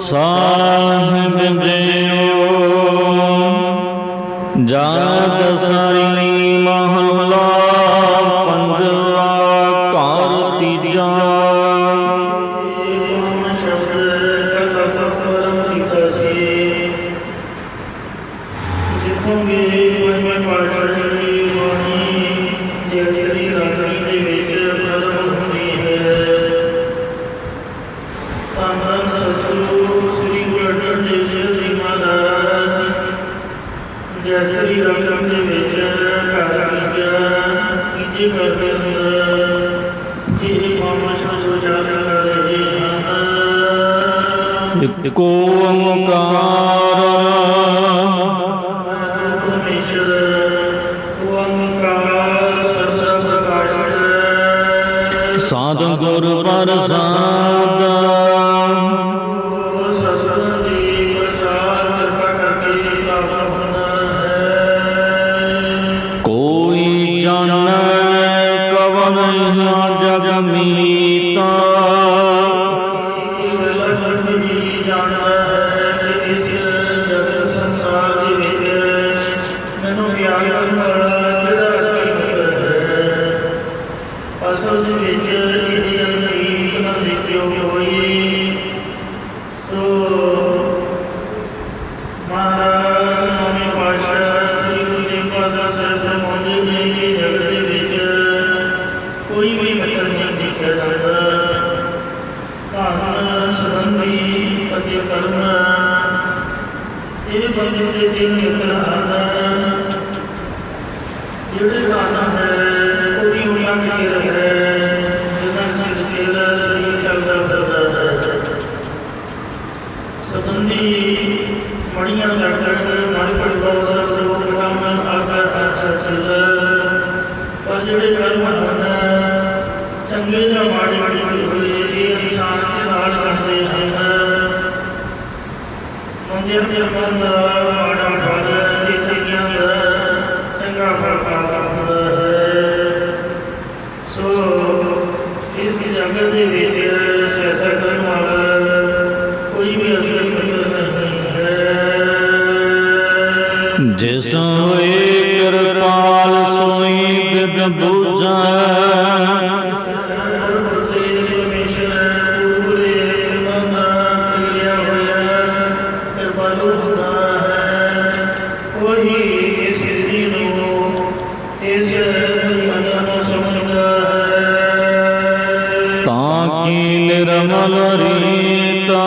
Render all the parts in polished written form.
ਸਾਹਿਬ JIO जाग साई महला पंजवा car तीजा। एको ओंकार सतगुर प्रसाद कोई जाने कवन जग मीता। जिसो एक कृपाल सोई बिग बुझा। ताकि निर्मल रीता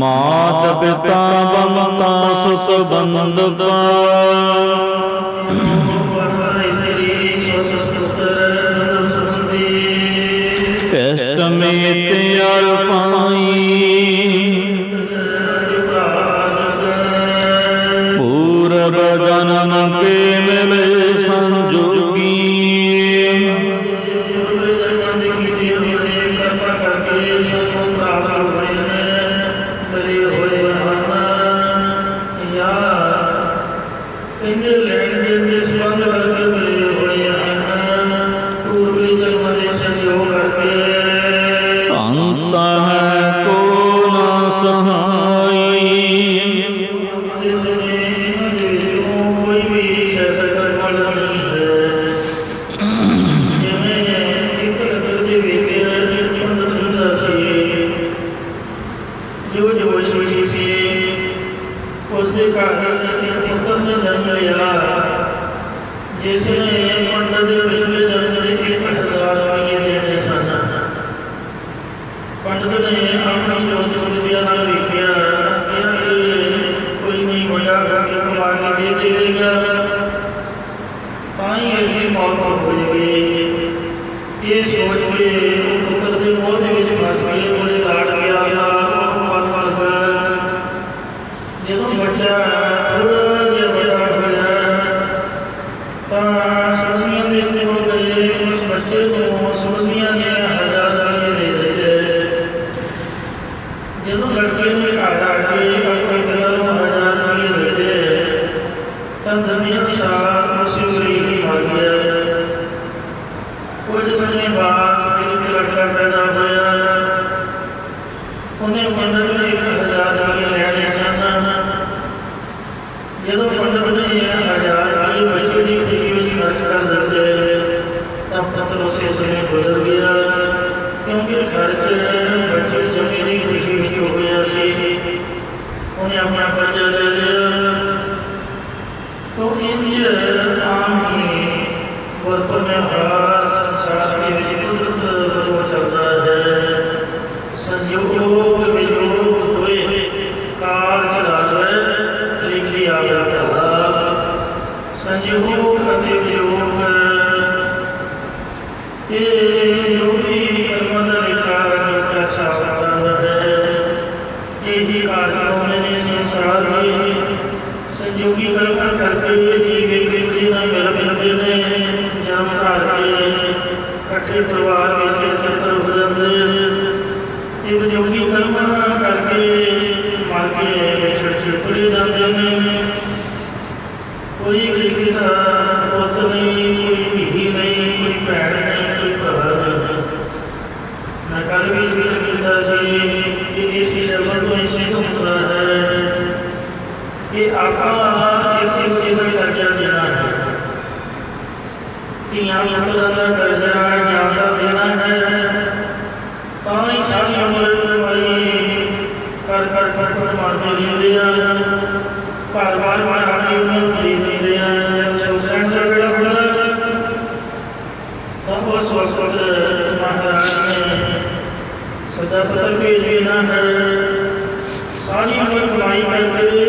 मात पिता बमता सुत बंदपा। इष्ट मित अर पाई पूर्व जन्म के मिले संजोगी। अंत है को न सहाय जिसने पंडित पिछले जन्म के 1000 रुपये देने सन। पंडित ने अपनी ज्योतिष विद्या लिखिया कोई नहीं बड़ा करके कमा ਤੇ ਵਿਜੋਗੀ ਕਰਮਾਂ ਕਰਕੇ ਮਰ ਕੇ ਵਿਛੜ ਕੇ ਤੁਰੇ ਜਾਂਦੇ ਨੇ। ਕੋਈ ਕਿਸੇ ਦਾ ਪੁੱਤ ਨਹੀਂ, ਕੋਈ ਧੀ ਨਹੀਂ, ਕੋਈ ਭੈਣ ਨਹੀਂ, ਕੋਈ ਭਰਾ ਨਹੀਂ। ਮੈਂ ਕੱਲ੍ਹ ਵੀ ਜ਼ਿਕਰ ਕੀਤਾ ਸੀ ਕਿ ਇਸ ਸ਼ਬਦ ਤੋਂ ਇਹ ਸਿੱਖ ਹੁੰਦਾ ਹੈ ਕਿ ਆਪਾਂ ਇੱਕ ਦੂਜੇ ਦਾ ਕਰਜ਼ਾ ਦੇਣਾ ਹੈ। ਧੀਆਂ ਪੁੱਤਰਾਂ ਦਾ ਕਰਜ਼ਾ ਜਾਨ ਦਾ ਦੇਣਾ ਹੈ। ਤਾਂ ਹੀ ਸਾਰੀ ਉਮਰ ਵਾਲੀ ਕਰ ਮਾਰਦੇ ਰਹਿੰਦੇ ਆ, ਘਰ ਬਾਰ ਮਾਰ ਕੇ ਉਹਨਾਂ ਨੂੰ ਦੇ ਦਿੰਦੇ ਆ। ਸ਼ੋਸ਼ਣ ਦਾ ਵੇਲਾ ਹੁੰਦਾ ਤਾਂ ਉਸ ਵਕਤ ਮਹਾਰਾਜ ਨੇ ਸਦਾ ਪੱਤਰ ਭੇਜ ਦੇਣਾ ਹੈ। ਸਾਰੀ ਉਮਰ ਕਮਾਈ ਕਰਕੇ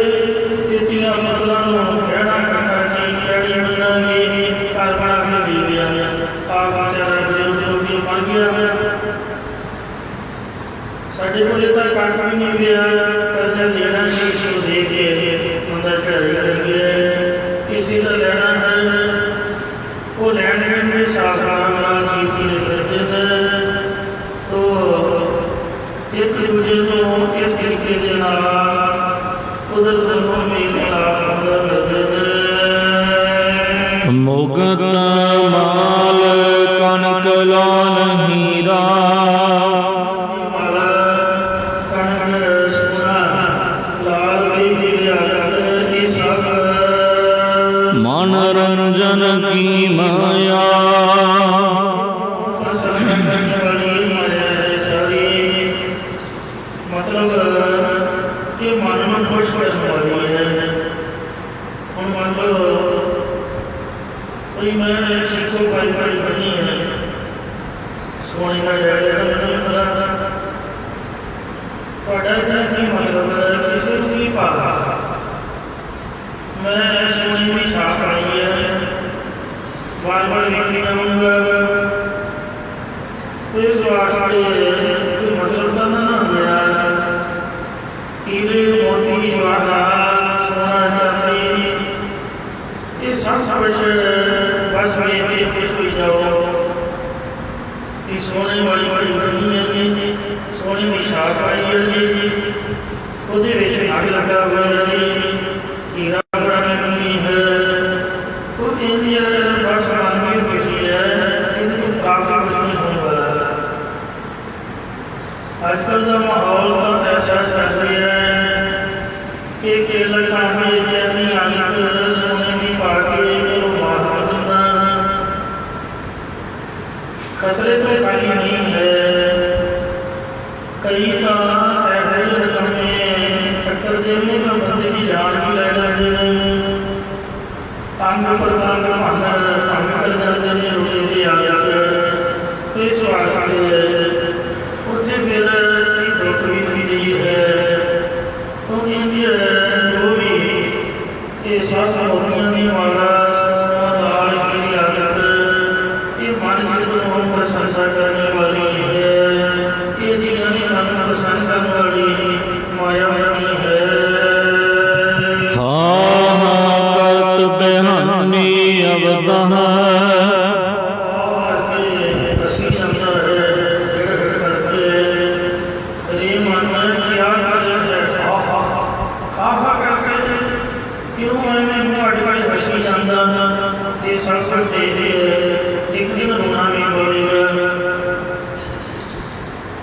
ਧੀਆਂ ਪੁੱਤਰਾਂ ਨੂੰ ਕਹਿਣਾ ਪੈਂਦਾ ਕਿ ਪੈੜੀ ਮੰਨਾਂਗੇ, ਘਰ ਬਾਰ ਨੂੰ ਦੇ ਗਿਆ। ਆਪ ਵਿਚਾਰਾ ਬਜ਼ੁਰਗ ਹੋ ਕੇ ਮਰ ਗਿਆ। ਸਾਡੇ ਕੋਲ ਤਾਂ ਕੱਖ ਵੀ ਨਹੀਂ ਪਿਆ, ਕਰਜ਼ਾ ਦੇਣਾ ਸੀ ਦੇ ਕੇ ਬੰਦਾ ਚੜ੍ਹਾਈ ਕਰ ਗਿਆ। ਕਿਸੇ ਦਾ ਲੈਣਾ ਹੈ, ਉਹ ਲੈਣ ਦੇਣ ਦੇ ਹਿਸਾਬ ਨਾਲ ਚੀਜ਼ ਕਰਦੇ ਨੇ। ਤੋ ਇੱਕ ਦੂਜੇ ਨੂੰ ਇਸ ਤਰੀਕੇ ਦੇ ਨਾਲ ਕੁਦਰਤ ਨੂੰ ਮੇਲ ਮਿਲਾਪ ਕਰਦੇ ਨੇ। ਮੁਗਤ ਮਾਲ ਕਣਕ ਲਾਨ ਹੀਰਾ, मनोरंजन की माया। मतलब ये मन में खुश करने वाली है। हम मान लो कोई मैं सिखों पाई पढ़नी है, सोनी का जाएगा नहीं पता पढ़ा की मतलब किसी को नहीं पा। मैं सोनी में साफ आई है, बार बार लिखी जाऊँगा। तो इस वास्ते कोई मतलब तो ना गया। हीरे मोती जवाहरात सोना चांदी ये सब कुछ बस में खुश हो जाओ। ये सोने वाली बड़ी बनी है जी, सोने में साफ आई है जी, वो अग लगा हुआ है जी, हीरा आजकल का माहौल तो ऐसा चल रहा है कि केला खाने चटनी आलू सोने की पा के मार देना। खतरे तो खाली नहीं है, कई तो ऐसे रकम में टक्कर देने तो बंदे की जान भी ले जाते हैं। तंग पर तंग भंग कर जाते हैं, रोटे से आ जाते हैं। तो इस वास्ते उससे फिर दुख भी मिलती है। तो जो भी ये सब मोतियां की माला लाल की आदत ये मन चित्त को प्रशंसा करने वाली है। ये जीवन की मन प्रशंसा करने वाली माया बनी है।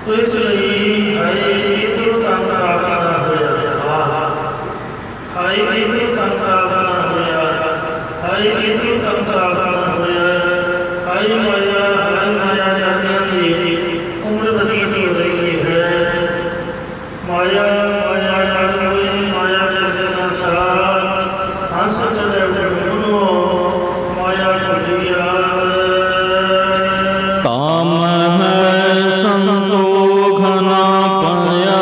तो इसलिए हाय इधर तन प्राप्त ना होया, हाय इधर तन प्राप्त ना होया, हाय इधर तन प्राप्त ना होया। हाय माया जातियां दी उम्र बतीत हो रही है। माया माया कर रही माया जैसे संसार हंस चले उठो माया भुलिया। ताम है संतोख ना पाया,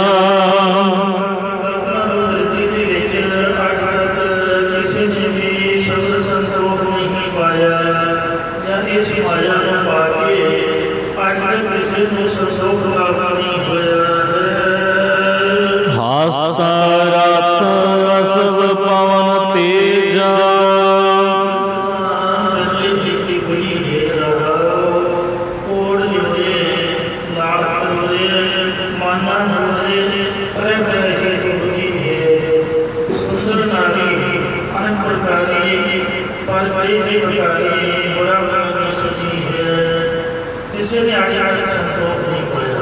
माना मोरे परे परे हे गुरुजी है सुंदर नारी अनेक प्रकारी पर बड़ी ही प्रकारी बुरा बुरा सची है किसी ने आगे आगे संतोष नहीं पाया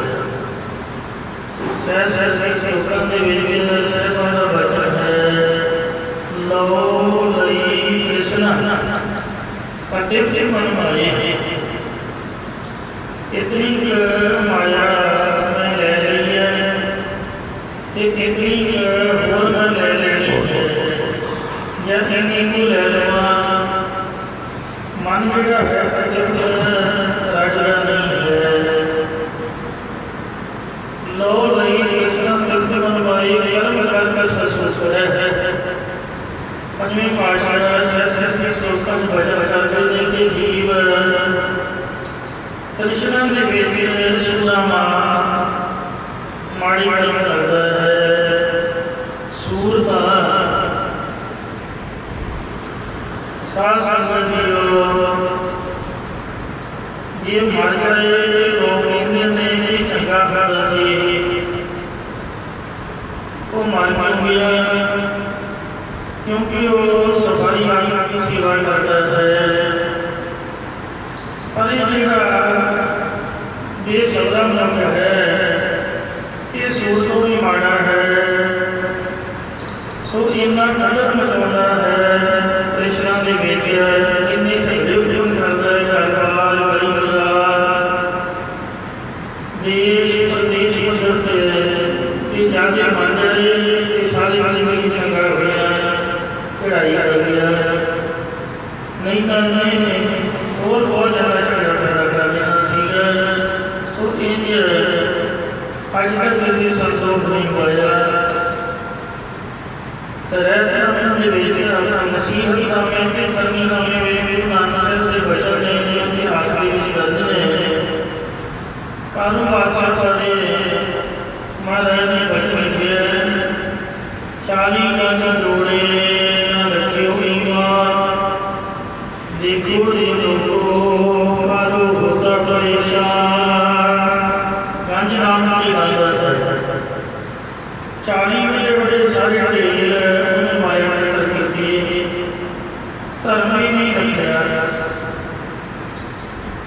सह सह सह श्लोकन के विच सहसा का वचन है लो लई कृष्णा पतित मन माये इतनी माया मैं ले ली है इतनी होर मैं ले लेनी है या इन्हीं को ले लवा मन मेरा है पतित राजा नहीं है लो लई कृष्ण तृप्त मन माये कर्म कर ससुस है पंचमी पातशाह सह श्लोकन भजन करके के जीव कृष्ण के बेटे सुदामा माड़ी कर्म करता है सूरता साध संगत जीओ ये मर जाए लोग कहते ने कि चंगा करता सी वो मर क्यों गया क्योंकि वो सफाई आदमी की सेवा करता है पर ये बेसबरा मनुष्य है ये सूरतों भी माड़ा है सो इन्ना कदर मचाता है कृष्णा के बेच इन्ने झगड़े उद्यम करता है कारोबार गली बाजार देश प्रदेश पद्धत ये ज़्यादा मान जाए ये सारी जिंदगी चंगा हो गया चढ़ाई कर गया नहीं तो इन्हें और बहुत ज़्यादा झगड़ा पैदा कर देना सीखा तो इन अज तक किसी संतोष नहीं पाया नसीहत नामे करनी नामे नानक साहब के वचन ने जो इतिहास के दर्ज ने कानून बादशाह साढ़े महाराज ने वचन लिखे 40 गज जोड़े न रखे ईमान देखो रे लोगो मारो होता परेशान गंज नाम की रंगत 40 बड़े बड़े सारे ढेर उन्हें माया की थी धर्म ही नहीं रखा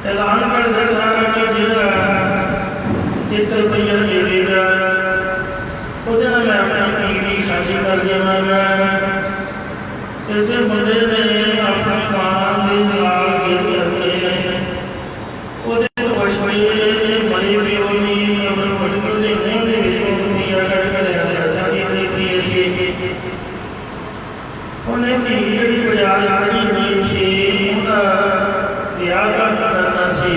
ऐलान कर देता कि जिला 1 रुपया देगा ਉਹਦੇ ਨਾਲ मैं अपनी ਧੀ ਦੀ शादी कर देवांगा इसे मुंडे ने अपनी मां के नाल जिद करके ਉਹਦੇ ਤੋਂ ਪੁੱਛ ਲਈ मरी भी होनी कबर पटकल के मुंह ਦੇ ਵਿੱਚੋਂ ਦੁਨੀਆ ਕੱਢ ਕੇ ਲੈ ਲਿਆ ਚਾਹੀ ਦੇ ਪੀਏ ਸੀ ਉਹਨੇ ਧੀ ਜਿਹੜੀ ਬਾਜ਼ਾਰ ਖੜੀ ਹੋਈ ਸੀ ਉਹਦਾ ਵਿਆਹ ਕਰਨਾ ਸੀ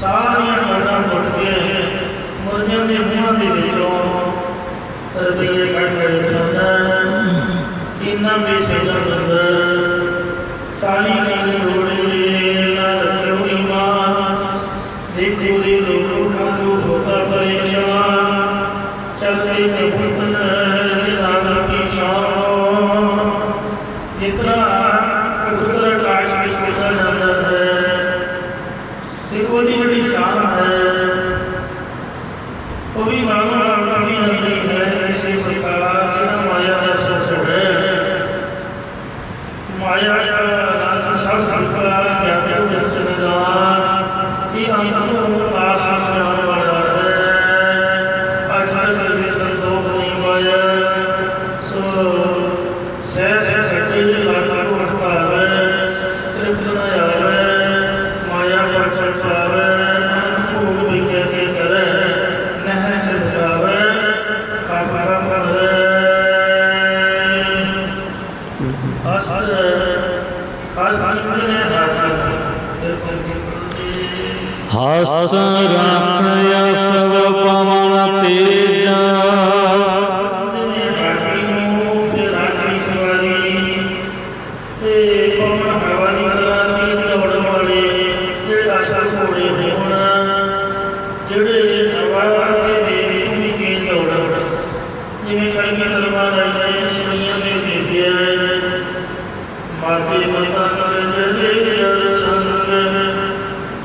ਸਾਰੀਆਂ ਗੱਲਾਂ ਮੁੱਟ ਕੇ ਮੁਰਗਿਆਂ ਦੇ ਮੂੰਹਾਂ ਦੇ ਵਿੱਚੋਂ रुपये कट गए ससन इन्ना भी ससन बंद 40 गज जोड़े ना रखो ईमान देखो रे लोगों का जो होता परेशान चलते कबूतर जनाब की शान जितना कबूतर आकाश में छोड़ा जाता है देखो जी बड़ी शान है वो भी मानो कभी नहीं है इसी प्रकार माया का सब है माया का सब का ज्ञाता जन संसार ये हमको पास आने वाला है आज तक किसी संतोष नहीं पाया सो सह सटे लाखों को उठता है तृप्त न आवे माया पर चढ़ता है भोग भी कैसे करे हस्त राखया सब पवन तेजा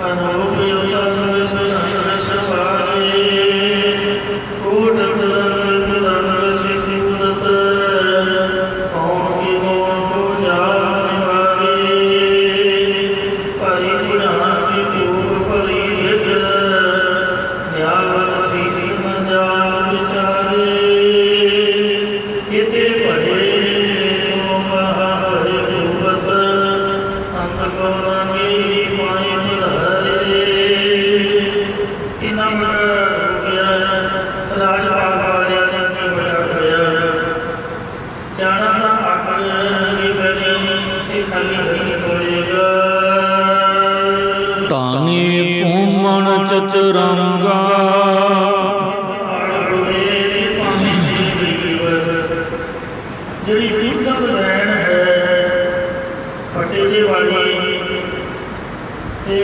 Anup yutam ਚਰੰਗਾ। ਜਿਹੜੀ ਫਿਲਮ ਲੈਣ ਹੈ ਫਟੇ ਦੇ ਵਾਲੀ ਤੇ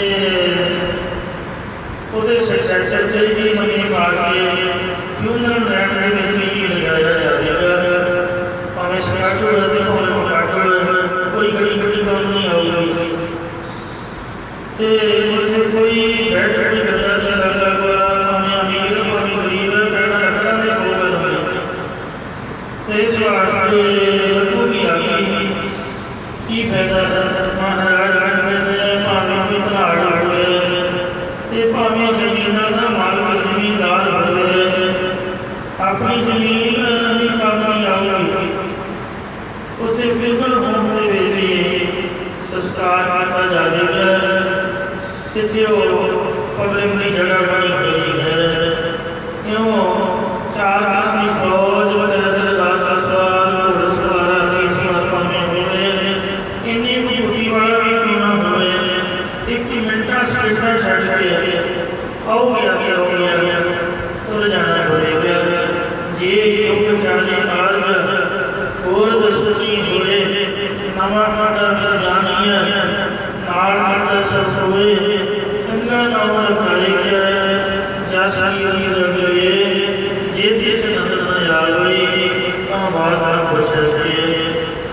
ਉਹਦੇ ਸਟਰਕਚਰ ਤੇ ਵੀ ਨਵੇਂ ਪਾ ਕੇ ਫਿਊਨਲ ਲੈਣ ਦੇ ਵਿੱਚ ਹੀ ਲਗਾਇਆ ਜਾਵੇਗਾ। ਭਾਵੇਂ ਸਕਾਚੋ ਅਤੇ ਭਾਵੇਂ ਮਕਾਟੋ ਕੋਈ ਗੱਡੀ ਗੱਲ ਨਹੀਂ ਆਊਗੀ ਤੇ ਉੱਥੇ ਕੋਈ ਬੈਠ ਕੋਈ ਗੱਲਾਂ ਨਹੀਂ ਲੱਗਦਾ। ਭਾਵੇਂ ਅਮੀਰ ਭਾਵੇਂ ਗਰੀਬ ਕਹਿਣਾ ਰੱਖਣਾ ਦੇ ਹੋ ਗੱਲ ਹੋਈ ਤੇ ਇਸ ਵਾਸਤੇ ਲੱਗੂਗੀ ਆ ਗਈ ਕੀ ਫਾਇਦਾ। ਮਹਾਰਾਜ ਕਹਿੰਦੇ ਭਾਵੇਂ ਕੋਈ ਧਨਾੜ ਹੋਵੇ ਤੇ ਭਾਵੇਂ ਜ਼ਮੀਨਾਂ ਦਾ ਮਾਲਕ ਜ਼ਮੀਨਦਾਰ ਹੋਵੇ, ਆਪਣੀ ਜ਼ਮੀਨ ਵੀ ਕੰਮ ਨਹੀਂ ਆਊਗੀ। ਉੱਥੇ ਫਿਲਮ ਹੋਣ ਦੇ ਵਿੱਚ ਹੀ ਸੰਸਕਾਰ ਕੀਤਾ ਜਾਵੇਗਾ ਜਿੱਥੇ ਉਹ ਪਬਲਿਕ ਦੀ ਜਗ੍ਹਾ ਬਣੀ ਹੋਈ ਹੈ। ਕਿਉਂ ਚਾਰ ਆਦਮੀ ਫੌਜ ਵਗੈਰਾ ਰਾਤ ਸਵਾਰ ਘੋੜ ਸਵਾਰਾ ਤੇ ਸਵਾਰ ਭਾਵੇਂ ਹੋਵੇ, ਇੰਨੀ ਮਜ਼ਬੂਤੀ ਵਾਲਾ ਵੀ ਕਿਉਂ ਨਾ ਹੋਵੇ, ਇੱਕ ਮਿੰਟਾਂ ਸਕਿੰਟਾਂ ਛੱਡ ਕੇ ਆਓ ਗਿਆ ਤੁਰ ਜਾਣਾ ਪਵੇਗਾ। ਜੇ ਯੁੱਗ ਚਾਲੇ ਕਾਰਜ ਹੋਰ ਦਸਤੀ ਹੋਏ, ਨਵਾਂ ਕਾਂਡਾ ਵਿੱਚ ਜਾਣੀਆਂ ਨਾਲ ਨਾਲ ਸਭ ਹੋਏ, ਚੰਗਾ ਨਾਮ ਰਖਾਏ ਗਿਆ ਜਸ ਕੀ ਰਗਲੇ। ਜੇ ਦਿਸ ਨਜ਼ਰ ਨਾ ਆਵੇ ਤਾਂ ਬਾਤ ਨਾ ਪੁੱਛੇ,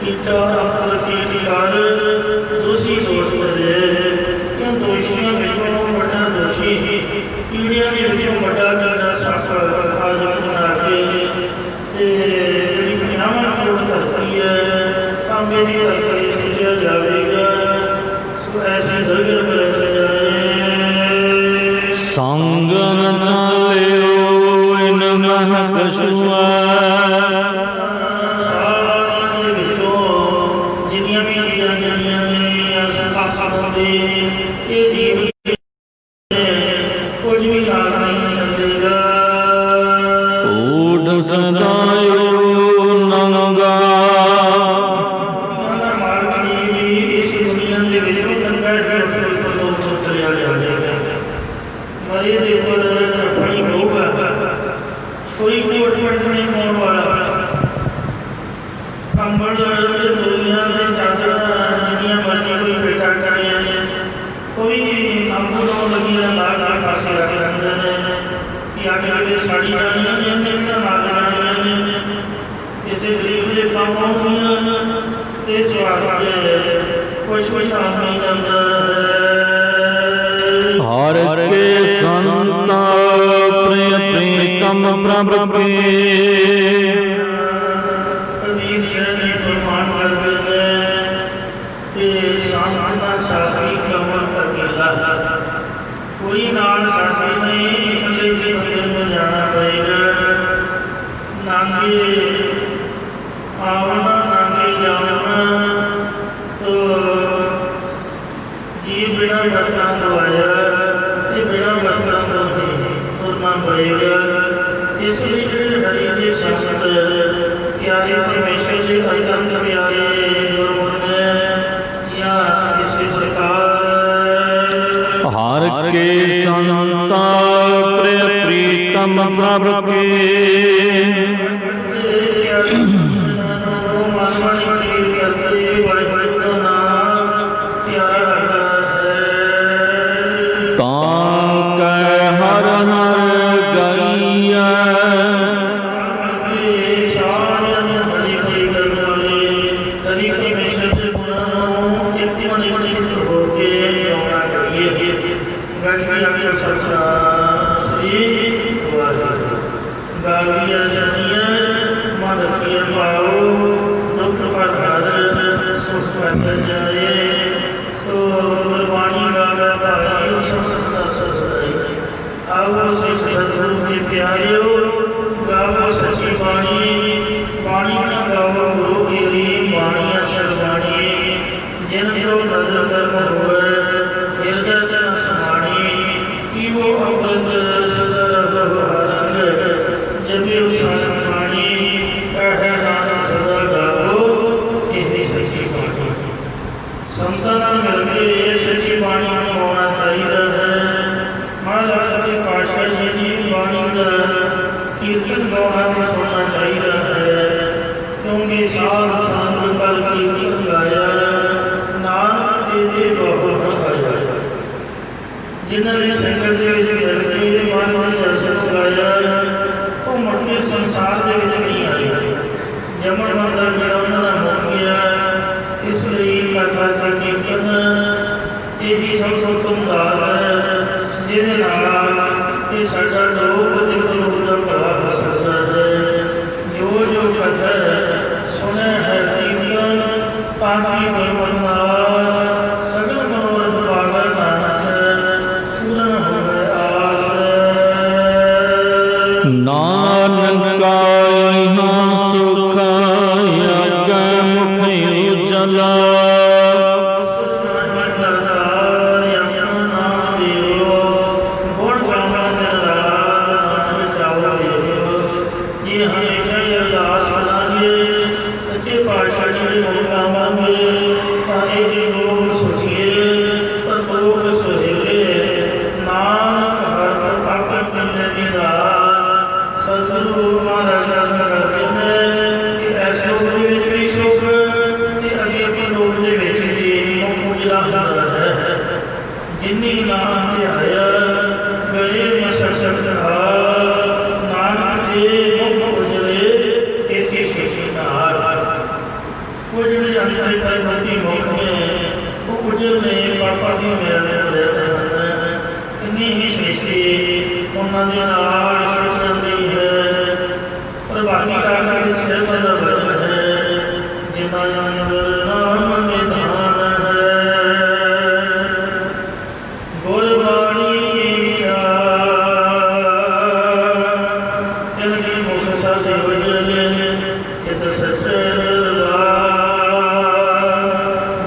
ਕੀਤਾ ਅਕਲ ਕੀ ਕਰ ਦੋਸ਼ੀ ਦੋਸ਼ ਕਰੇ। ਕਿਉਂ ਦੋਸ਼ੀਆਂ ਵਿੱਚੋਂ ਵੱਡਾ ਦੋਸ਼ੀ ਕੀੜਿਆਂ ਦੇ ਵਿੱਚੋਂ ਵੱਡਾ ਕੀੜਾ ਸੱਪ ਆਦਿ ਬਣਾ ਕੇ ਤੇ ਜਿਹੜੀ 50 ਕਰੋੜ ਧਰਤੀ ਹੈ ਤਾਂਬੇ ਦੀ ਧਰਤੀ ਸਿਰਜਿਆ ਜਾਵੇਗਾ। ਸੋ ਐਸੀ ਦਰਗਰ ਮਿਲ ਸਜਾਏ ਸੰਗ ਨ ਚਾਲਿਓ ਇਨ ਮਹਿ ਕਛੁਆ। ਸਾਰਿਆਂ ਦੇ ਵਿੱਚੋਂ ਜਿੰਨੀਆਂ ਵੀ ਚੀਜ਼ਾਂ ਜਿਹੜੀਆਂ ਨੇ ਸਭ ਦੇ ਇਹ ਜੀਵ ਕੁਝ ਵੀ ਨਾਲ ਨਹੀਂ ਚੱਲੇਗਾ। ਊਢ ਸਦਾਇਓ ਨੰਗਾ। ਮਾਲਕ ਜੀ ਵੀ ਇਸ ਦੁਨੀਆ ਦੇ ਵਿੱਚੋਂ ਨੰਗਾ ਚਲਿਆ ਜਾਵੇਗਾ। ਮਰੇ ਦੇ ਉੱਪਰ ਖੱਫਣੀ ਹੋਊਗਾ, ਕੋਈ ਕੋਟ ਪੱਟ ਨਹੀਂ ਪਾਉਣ ਵਾਲਾ। ਕੰਬਲ ਤੇ ਦੁਨੀਆ ਦੇ ਚਾਦਰਾਂ ਜਿੰਨੀਆਂ ਮਰਜ਼ੀ ਕੋਈ ਬੇਟਾ ਕਰੇ, ਕੋਈ ਅੰਬੂਲੋਂ ਲੱਗੀਆਂ ਲਾ ਕੇ ਪਾਸੇ ਰੱਖ ਦਿੰਦੇ ਨੇ ਕਿ ਆ ਕੇ ਸਾੜੀ ਰਾਣੀਆਂ ਨੇ ਇਹਨਾਂ ਨਾਲ ਰਾਣੀਆਂ ਨੇ ਕਿਸੇ ਗਰੀਬ ਦੇ ਕੰਮ ਆਉਂਦੀਆਂ। ਇਸ ਵਾਸਤੇ ਕੁਛ ਨਹੀਂ ਜਾਂਦਾ ਹਰ ਕੇ ਸੰਤਾ ਪ੍ਰਿਯ ਪ੍ਰੀਤਮ ਪ੍ਰਭ ਕੇ। ਕਬੀਰ ਸ਼੍ਰੀ ਫਰਮਾਨ ਕਰਦੇ ਨੇ ਕਿ ਸਾਧਨਾ ਸਾਥੀ ਕਮਲ ਅਕੇਲਾ, ਕੋਈ ਨਾਲ ਸਾਥੀ ਨਹੀਂ, ਇਕੱਲੇ ਹੀ ਬੰਦੇ ਨੂੰ ਜਾਣਾ ਪਏਗਾ। ਨਾਂਗੇ ਆਵਣਾ ਨਾਂਗੇ ਜਾਵਣਾ ਤੋ ਜੀ ਬਿਨਾਂ ਵਸਤਰਾਂ ਦਵਾਇਆ ਤੇ ਬਿਨਾਂ ਵਸਤਰਾਂ ਤੋਂ ਹੀ ਤੁਰਨਾ ਪਏਗਾ। ਇਸ ਲਈ ਜਿਹੜੇ ਹਰੀ ਦੇ ਸੰਤ ਪਿਆਰੇ ਪਰਮੇਸ਼ਰ ਜੀ ਅਤਿਅੰਤ ਪਿਆਰੇ ਗੁਰਮੁਖ ਨੇ ਜਾਂ ਇਸੇ ਪ੍ਰਕਾਰ ਹਰ ਕੇ ਸੰਤਾ ਪ੍ਰਿਯ ਪ੍ਰੀਤਮ ਪ੍ਰਭ ਕੇ। ਮਨਮਣੀ ਸਰੀਰ ਕਰਕੇ ਵਾਹਿਗੁਰੂ ਦਾ ਨਾਮ ਪਿਆਰਾ ਲੱਗਦਾ ਹੈ। ਤਾਂ ਕੈ ਹਰ ਹਰ ਗਈਆ। ਸਾਰਿਆਂ ਨੂੰ ਹਰੀ ਹਰੀ ਕਰਨ ਵਾਲੇ ਹਰੀ ਪਰਮੇਸ਼ਰ ਦੇ ਗੁਣਾਂ ਨੂੰ ਇੱਕ ਮਨ ਚਿੱਤ ਹੋ ਕੇ ਗਾਉਣਾ ਕਰੀਏ। ਗਾਈਏ ਅਕਲ ਸਤਿ ਸ੍ਰੀ ਵਾਹਿਗੁਰੂ। ਗਾਵੀਆਂ ਸਤੀਆਂ ਮਨ ਰਖੀਏ ਪਾਓ, ਦੁੱਖ ਪਰ ਹਰ ਸੁਖ ਕਰ ਜਾਏ। ਸੋ ਗੁਰਬਾਣੀ ਗਾਵੇ ਭਾਈ ਸਦਾ ਸਦਾਈ। ਆਓ ਸਿੱਖ ਸਤਿਗੁਰੂ ਦੇ ਪਿਆਰਿਓ, ਗਾਵੋ ਸੱਚੀ ਬਾਣੀ। ਬਾਣੀ ਨਾ ਗਾਵੋ ਗੁਰੂ ਕੀ ਰੀ, ਬਾਣੀਆਂ ਸਰਬਾਣੀ। ਜਿਨ ਕੋ ਨਦਰ ਕਰਮ ਹੋਵੇ ਹਿਰਦੈ ਤਨ ਸਮਾਣੀ। ਈਵੋ ਅੰਮ੍ਰਿਤ ਸਦਾ ਰਹੋ ਹਰੰਗ, ਜਪਿਓ ਸਾਧ ਬਾਣੀ। ਕਹੈ ਨਾਨਕ ਸਦਾ ਗਾਵੋ ਇਹ ਸੱਚੀ ਬਾਣੀ। ਸੰਤਾਂ ਨਾਲ ਮਿਲ ਕੇ ਸੱਚੀ ਬਾਣੀ ਨੂੰ ਗਾਉਣਾ ਚਾਹੀਦਾ ਹੈ। ਮਹਾਰਾਜ ਗਾਉਣਾ ਤੇ ਸੁਣਨਾ ਚਾਹੀਦਾ ਹੈ, ਕਿਉਂਕਿ ਸਾਧ ਸੰਗ ਕਰ ਕੀਰਤਨ ਗਾਇਆ, ਨਾਨਕ ਤੇ ਬਹੁਤ ਆਇਆ। ਜਿਨ੍ਹਾਂ ਨੇ ਸੰਗਤ ਦੇ ਵਿੱਚ ਮਿਲ ਕੇ ਮਨ ਦੇ ਦਰਸ਼ਨ ਗਾਇਆ, ਉਹ ਮੁੜ ਕੇ ਸੰਸਾਰ ਦੇ ਵਿੱਚ ਨਹੀਂ ਆਏ। ਜਮਨ ਬੰਦਾ ਜਿਹੜਾ ਉਹਨਾਂ ਦਾ ਮੁੱਕ ਗਿਆ। ਇਸ ਲਈ ਕਥਾ ਤੇ ਕੀਰਤਨ ਇਹੀ ਸਭ ਤੋਂ ਉੱਤਮ ਦਾਤ ਹੈ, ਜਿਹਦੇ ਨਾਲ ਇਹ ਸਾਡਾ ਲੋਕ ਤੇ ਪਰਲੋਕ ਦਾ ਭਲਾ ਹੋ ਸਕਦਾ ਹੈ। ਜੋ ਜੋ ਕਥਾ ਸੁਣਿਆ ਹੈ ਕੀਰਤਨ, ਤਾਂ ਕਿ ਗੁਰਮਤਿ ਨਾਸ਼ ਸਗਲ ਮਨੋਰਥ ਪਾਵੈ ਨਾਨਕ, ਪੂਰਨ ਹੋਵੇ ਆਸ। ਨਾਨਕ ਆਇਨਾ ਸੁਖ ਅਗੈ ਮੁਖ ਉਜਲਾ, ਜਿਨੀ ਨਾਮ ਧਿਆਇਆ ਗਏ ਮਸਕਤ ਹਾਰ, ਨਾਨਕ ਦੇ ਮੁਖ ਉਜਲੇ ਤੇਤੀ ਸਿੱਖੀ ਨਾਰ। ਉਜਲੇ ਅੰਤੇ ਕਰ ਮਤੀ ਮੁਖ ਨੇ, ਉਹ ਉਜਲੇ ਪਾਪਾ ਦੀ ਮੇਲ ਰਹਿੰਦੇ ਹਨ। ਇੰਨੀ ਹੀ ਸ੍ਰਿਸ਼ਟੀ ਉਹਨਾਂ ਦੇ ਨਾਲ ਸੁਖ ਜਾਂਦੀ ਹੈ। ਪ੍ਰਭਾਤੀ ਰਾਗ ਦੇ ਵਿੱਚ ਸਹਿਬਨ ਦਾ ਵਚਨ ਹੈ, ਜਿਨ੍ਹਾਂ ਅੰਦਰ ਨਾਮ ਨਿਧਾਨ ਹੈ।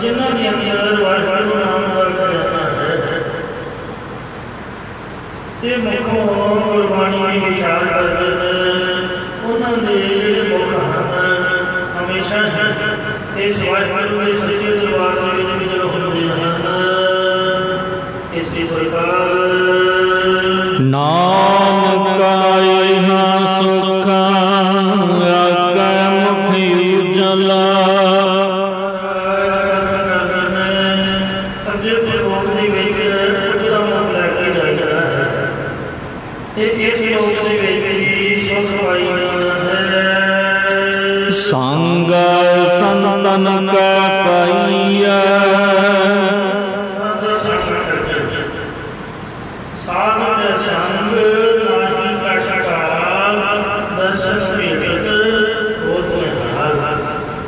ਜਿਨ੍ਹਾਂ ਦੇ ਅੰਦਰ ਵਾਹਿਗੁਰੂ ਨਾਮ ਦਾ ਖਜ਼ਾਨਾ ਹੈ, ਤੇ ਮੁਖੋਂ ਗੁਰਬਾਣੀ ਦੀ ਵਿਚਾਰ ਕਰਦੇ ਨੇ, ਉਹਨਾਂ ਦੇ ਜਿਹੜੇ ਮੁਖ ਹਨ ਹਮੇਸ਼ਾ ਤੇ ਵਾਹਿਗੁਰੂ ਦੇ ਸੱਚੇ ਦਰਬਾਰ ਦੇ ਵਿੱਚ ਵਿਚਰ ਹੁੰਦੇ ਹਨ। ਇਸੇ ਪ੍ਰਕਾਰ ਨਾਨਕ ਆਇਨਾ ਸੁਖ ਅਗੈ ਮੁਖ ਉਜਲਾ, ਅੱਗੇ ਪ੍ਰਲੋਕ ਦੇ ਵਿੱਚ ਉਜਲਾ ਮੁਖ ਲੈ ਕੇ ਜਾਈਦਾ ਹੈ, ਤੇ ਇਸ ਲੋਕ ਦੇ ਵਿੱਚ ਹੀ ਸੁਖ ਪਾਈ ਜਾਂਦਾ ਹੈ। ਸੰਗ ਸੰਤਨ ਕੈ ਪਾਈਐ, ਸਾਧ ਦੇ ਸੰਗ ਨਾਹੀ ਕਛ ਕਾਲ, ਦਰਸ਼ਨ ਭੇਟਤ ਹੋਤ ਨਿਹਾਲ।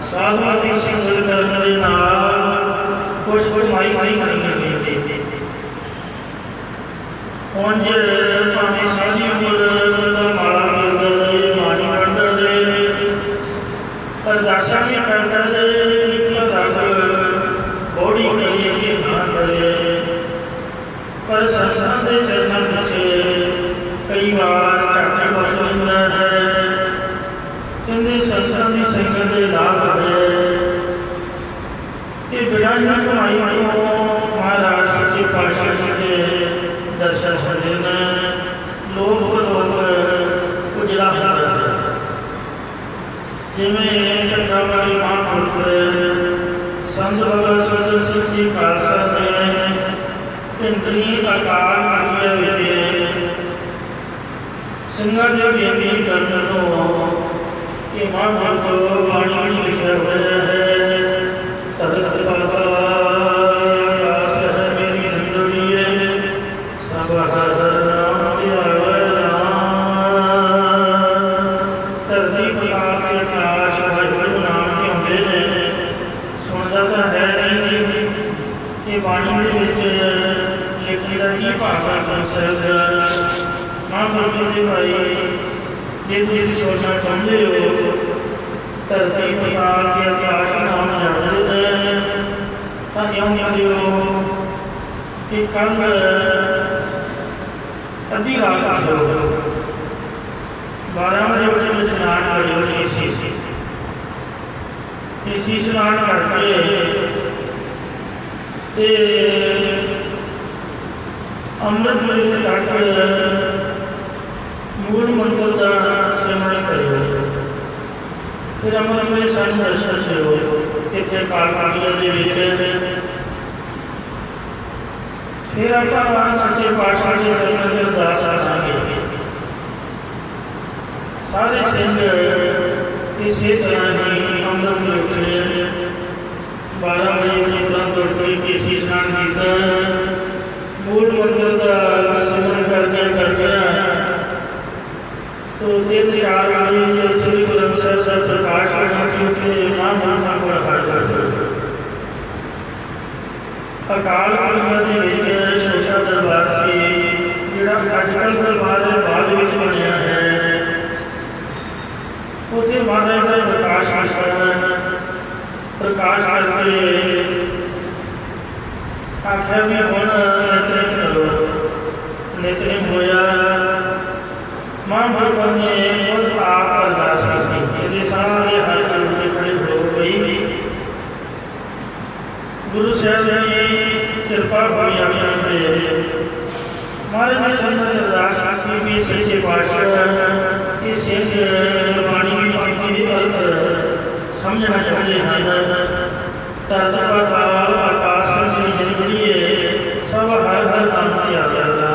ਸਾਧਾਂ ਦੀ ਸੰਗਤ ਕਰਨ ਦੇ ਨਾਲ ਕੁਛ ਮਾਈ ਨਹੀਂ ਮਿਲਦੀ। ਉਂਝ ਭਾਵੇਂ ਸਾਂਝੀ ਉਮਰ ਦਾ ਮਾਲਾ ਮਿਲਦਾ ਰਹੇ, ਬਾਣੀ ਪੜ੍ਹਦਾ ਰਹੇ, ਪਰ ਦਰਸ਼ਨ ਵੀ ਕਰਦਾ ਰਹੇ, ਨਿਕਲ ਤੱਕ ਬੋੜੀ ਕਰੀਏ ਕਿ ਨਾ ਕਰੇ। ਪਰ ਸੰਸਾਰ ਦੇ ਚਰਨਾਂ ਪਿੱਛੇ ਕਈ ਵਾਰ ਝਾਟੀ ਬਖਸ਼ ਹੁੰਦਾ ਹੈ। ਕਹਿੰਦੇ ਸੰਸਾਰ ਦੀ ਸੰਗਤ ਦੇ ਲਾਭ ਹੈ ਕਿ ਬਿਨਾਂ ਹੀ ਕਮਾਈ ਤੋਂ ਮਹਾਰਾਜ ਸੱਚੇ ਪਾਤਸ਼ਾਹ ਜੀ ਦੇ ਦਰਸ਼ਨ ਹੁੰਦੇ ਨੇ। ਲੋਕ ਉਜਲਾ ਹੁੰਦਾ ਹੈ। ਜਿਵੇਂ ਘਟਨਾ ਵਾਲੀ ਮਹਾਂਪੁਰਖ ਸੰਤ ਬਾਬਾ ਸਤਿ ਸਿੰਘ ਜੀ ਖਾਲਸਾ ਨੇ ਪਿੰਡਰੀ ਅਕਾਲ ਮੰਡੀਆ ਵਿਖੇ ਸਿੰਘਾਂ ਦੇ ਬੇਨਤੀ ਕਰਨ ਤੋਂ ਇਹ ਮਹਾਂਪੁਰਖ ਬਾਣੀ ਵਿੱਚ ਲਿਖਿਆ ਹੋਇਆ ਹੈ। ਧਰਤ ਬਾਬਾ ਆਸ ਹੈ ਮੇਰੀ ਜ਼ਿੰਦਗੀ ਸਭ ਹਰ ਨਾਮ ਧਿਆਵੈ ਨਾਮ। ਧਰਤੀ ਪਤਾਲ ਤੇ ਆਕਾਸ਼ ਵਾਹਿਗੁਰੂ ਨਾਮ ਧਿਆਉਂਦੇ ਨੇ, ਸੁਣਦਾ ਤਾਂ ਹੈ ਨਹੀਂ। ਇਹ ਬਾਣੀ ਦੇ ਵਿੱਚ ਲਿਖਣ ਦਾ ਕੀ ਭਾਵ ਹੈ ਗੁਰੂ ਸਾਹਿਬ ਦਾ? ਮਹਾਂਪੁਰਖ ਦੇ ਭਾਈ, ਜੇ ਤੁਸੀਂ ਸੋਚਣਾ ਚਾਹੁੰਦੇ ਹੋ ਧਰਤੀ ਪਤਾਲ ਤੇ ਆਕਾਸ਼ ਨਾਮ ਜਾਣਦੇ ਨੇ, ਤਾਂ ਇਉਂ ਕਰਿਓ ਕਿ ਕੱਲ੍ਹ ਅੱਧੀ ਰਾਤ ਉੱਠੋ, 12 ਵਜੇ ਉੱਠ ਕੇ ਇਸ਼ਨਾਨ ਕਰਿਓ। ਏਸੀ ਇਸ਼ਨਾਨ ਕਰਕੇ ਤੇ ਅੰਮ੍ਰਿਤ ਵੇਲੇ ਤੱਕ ਮੂਲ ਮੰਤਰ ਦਾ ਸਿਮਰਨ ਕਰਿਓ। ਫਿਰ ਅੰਮ੍ਰਿਤਸਰ ਸਾਹਿਬ ਦਰਸ਼ਨ ਦਿਓ। ਇੱਥੇ ਕਾਲਕਾਲੀਆ ਦੇ ਵਿੱਚ ਫਿਰ ਆਪਾਂ ਸੱਚੇ ਪਾਤਸ਼ਾਹ ਦੇ ਚਰਨਾਂ 'ਚ ਅਰਦਾਸ ਕਰਾਂਗੇ। ਸਾਰੇ ਸਿੰਘ ਇਸੇ ਤਰ੍ਹਾਂ ਹੀ ਅੰਮ੍ਰਿਤ ਵੇਲੇ ਉੱਠੇ, 12 ਵਜੇ ਤੋਂ ਤੁਰੰਤ ਉੱਠ ਕੇ ਕੇਸੀ ਇਸ਼ਨਾਨ ਕੀਤਾ, ਮੂਲ ਮੰਤਰ ਦਾ ਸਿਮਰਨ ਕਰਦਿਆਂ ਤੋ 3-4 ਵਜੇ ਜਦ ਸ੍ਰੀ ਗੁਰੂ ਗ੍ਰੰਥ ਸਾਹਿਬ ਦਾ ਪ੍ਰਕਾਸ਼ ਹੋਣਾ ਸੀ, ਉੱਥੇ ਮਹਾਂਪੁਰਖਾਂ ਕੋਲ ਹਾਜ਼ਰ ਹੋਏ। ਅਕਾਲ ਪੁਰਖ ਦੇ ਵਿੱਚ ਛੋਟਾ ਦਰਬਾਰ ਸੀ, ਜਿਹੜਾ ਅੱਜ ਕੱਲ੍ਹ ਦਰਬਾਰ ਦੇ ਬਾਅਦ ਵਿੱਚ ਬਣਿਆ ਹੈ। ਉੱਥੇ ਮਹਾਰਾਜ ਦਾ ਪ੍ਰਕਾਸ਼ ਕੀਤਾ। ਪ੍ਰਕਾਸ਼ ਕਰਕੇ ਆਖਿਆ ਵੀ ਹੁਣ ਨਿਤਨੇਮ ਕਰੋ। ਨਿਤਨੇਮ ਹੋਇਆ। ਮਹਾਂਪੁਰਖਾਂ ਨੇ ਖੁਦ ਆਪ ਅਰਦਾਸ ਕੀਤੀ। ਇਹਦੇ ਸਾਰੇ ਹੱਥ ਜੋੜ ਕੇ ਖੜੇ ਹੋ ਗਈ। ਗੁਰੂ ਸਾਹਿਬ ਨੇ ਕਿਰਪਾ ਹੋਈ ਆਪਣੇ 'ਤੇ। ਮਹਾਰਾਜ ਨੇ ਚਰਨਾਂ 'ਚ ਅਰਦਾਸ ਕੀਤੀ ਵੀ ਸੱਚੇ ਪਾਤਸ਼ਾਹ ਇਹ ਸਿੰਘ ਗੁਰਬਾਣੀ ਦੀ ਪੰਕਤੀ ਦੇ ਅਰਥ ਸਮਝਣਾ ਚਾਹੁੰਦੇ ਹਨ। ਧਰਤ ਪਾਤਾਲ ਆਕਾਸ਼ ਦੀ ਜਿਹੜੀ ਹੈ ਸਭ ਹਰ ਹਰ ਨਾਮ ਤੇ ਆ ਜਾਂਦਾ,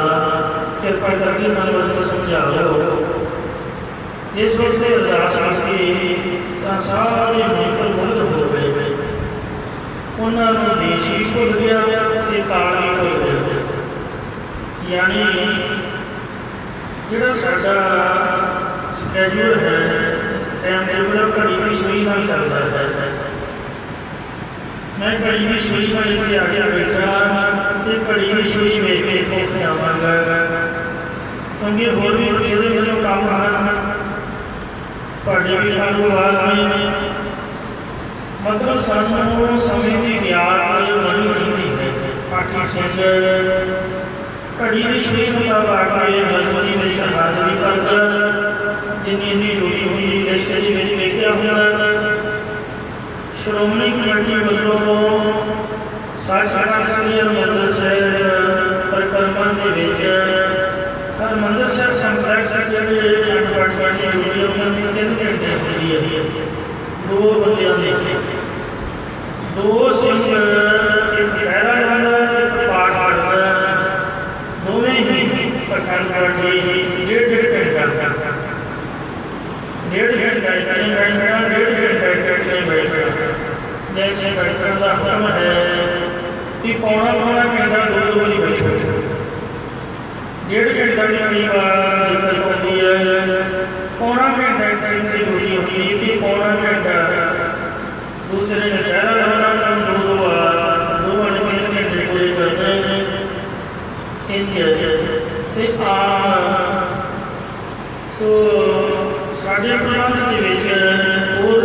ਕਿਰਪਾ ਕਰਕੇ ਮਨ ਵਸਤ ਸਮਝਾਓ। ਜਿਸ ਵੇਲੇ ਅਰਦਾਸ ਕੀਤੀ ਤਾਂ ਸਾਰੇ ਮੰਤਰ ਮੁਗਧ ਹੋ ਗਏ। ਉਹਨਾਂ ਨੂੰ ਦੇਸ਼ ਵੀ ਭੁੱਲ ਗਿਆ ਅਤੇ ਕਾਲ ਵੀ ਭੁੱਲ ਗਿਆ। ਯਾਨੀ ਜਿਹੜਾ ਸਾਡਾ ਸਕੈਜੂਲ ਹੈ, ਟਾਈਮ ਟੇਬਲ ਘੜੀ ਦੀ ਸੂਈ ਨਾਲ ਚੱਲਦਾ ਹੈ। ਮੈਂ ਘੜੀ ਦੀ ਸੂਈ ਨਾਲ ਇੱਥੇ ਆ ਕੇ ਬੈਠਾ ਅਤੇ ਘੜੀ ਦੀ ਸੂਈ ਵੇਖ ਕੇ ਇੱਥੇ ਆਵਾਂਗਾ, ਕਿਉਂਕਿ ਹੋਰ ਵੀ ਬਥੇਰੇ ਮੈਨੂੰ ਕੰਮ ਹਨ। ਤੁਹਾਡੇ ਵੀ ਕਾਰੋਬਾਰ ਨੇ। ਮਤਲਬ ਸਾਨੂੰ ਸਮੇਂ ਦੀ ਗਿਆਤ ਨਹੀਂ ਰਹਿੰਦੀ ਹੈ। ਪਾਠੀ ਸਿੰਘ ਘੜੀ ਦੀ ਸੂਈ ਮੁਤਾਬਕ ਆ ਕੇ ਮਜ਼ਬੂਤੀ ਵਿੱਚ ਹਾਜ਼ਰੀ ਭਰਦਾ। ਜਿੰਨੀ ਡਿਊਟੀ ਹੁੰਦੀ ਲਿਸਟ ਦੇ ਵਿੱਚ ਲਿਖਿਆ ਹੁੰਦਾ। ਸ਼੍ਰੋਮਣੀ ਕਮੇਟੀ ਵੱਲੋਂ ਸੱਚਖੰਡ ਸ੍ਰੀ ਹਰਿਮੰਦਰ ਸਾਹਿਬ ਪਰਿਕਰਮਾ ਦੇ ਵਿੱਚ ਹਰਿਮੰਦਰ ਸਾਹਿਬ ਕੰਪਲੈਕਸ ਜਿਹੜੇ ਅਖੰਡ ਪਾਠ ਦੀ ਡਿਊਟੀ ਉਹਨਾਂ ਦੀ 3 ਘੰਟੇ ਹੁੰਦੀ ਹੈ। 2 ਬੰਦਿਆਂ ਦੀ 2 ਸਿੰਘ, ਇੱਕ ਪਹਿਰਾ ਲਾਉਂਦਾ, ਇੱਕ ਪਾਠ ਕਰਦਾ। ਦੋਵੇਂ ਹੀ ਅਖੰਡ ਪਾਠ ਦੀ 1.5 ਘੰਟਾ 1.5 ਘੰਟਾ ਇੱਥੇ ਬੈਠਣਾ, 1.5 ਘੰਟਾ ਇੱਥੇ ਬੈਠਣਾ। ਜੈਸੇ ਬੈਠਣ ਦਾ ਹੁਕਮ ਹੈ ਕਿ ਪੌਣਾ ਘੰਟਾ 2 ਵਜੇ ਬੈਠੋ। 1.5 ਘੰਟਾ ਦੀ ਕਈ ਵਾਰ ਦਿੱਕਤ ਹੁੰਦੀ ਹੈ। ਪੌਣਾ ਘੰਟਾ ਇੱਕ ਸਿੰਘ ਦੀ ਡਿਊਟੀ ਹੁੰਦੀ ਹੈ ਕਿ ਪੌਣਾ ਘੰਟਾ ਦੂਸਰੇ ਨੇ ਪਹਿਰਾ ਲਾਉਣਾ। 2 ਵਾਰ 2 ਘੰਟੇ ਪੂਰੇ ਕਰਨੇ ਅਤੇ ਸੋ ਸਾਡੇ ਪ੍ਰਬੰਧ ਦੇ ਵਿੱਚ ਹੋਰ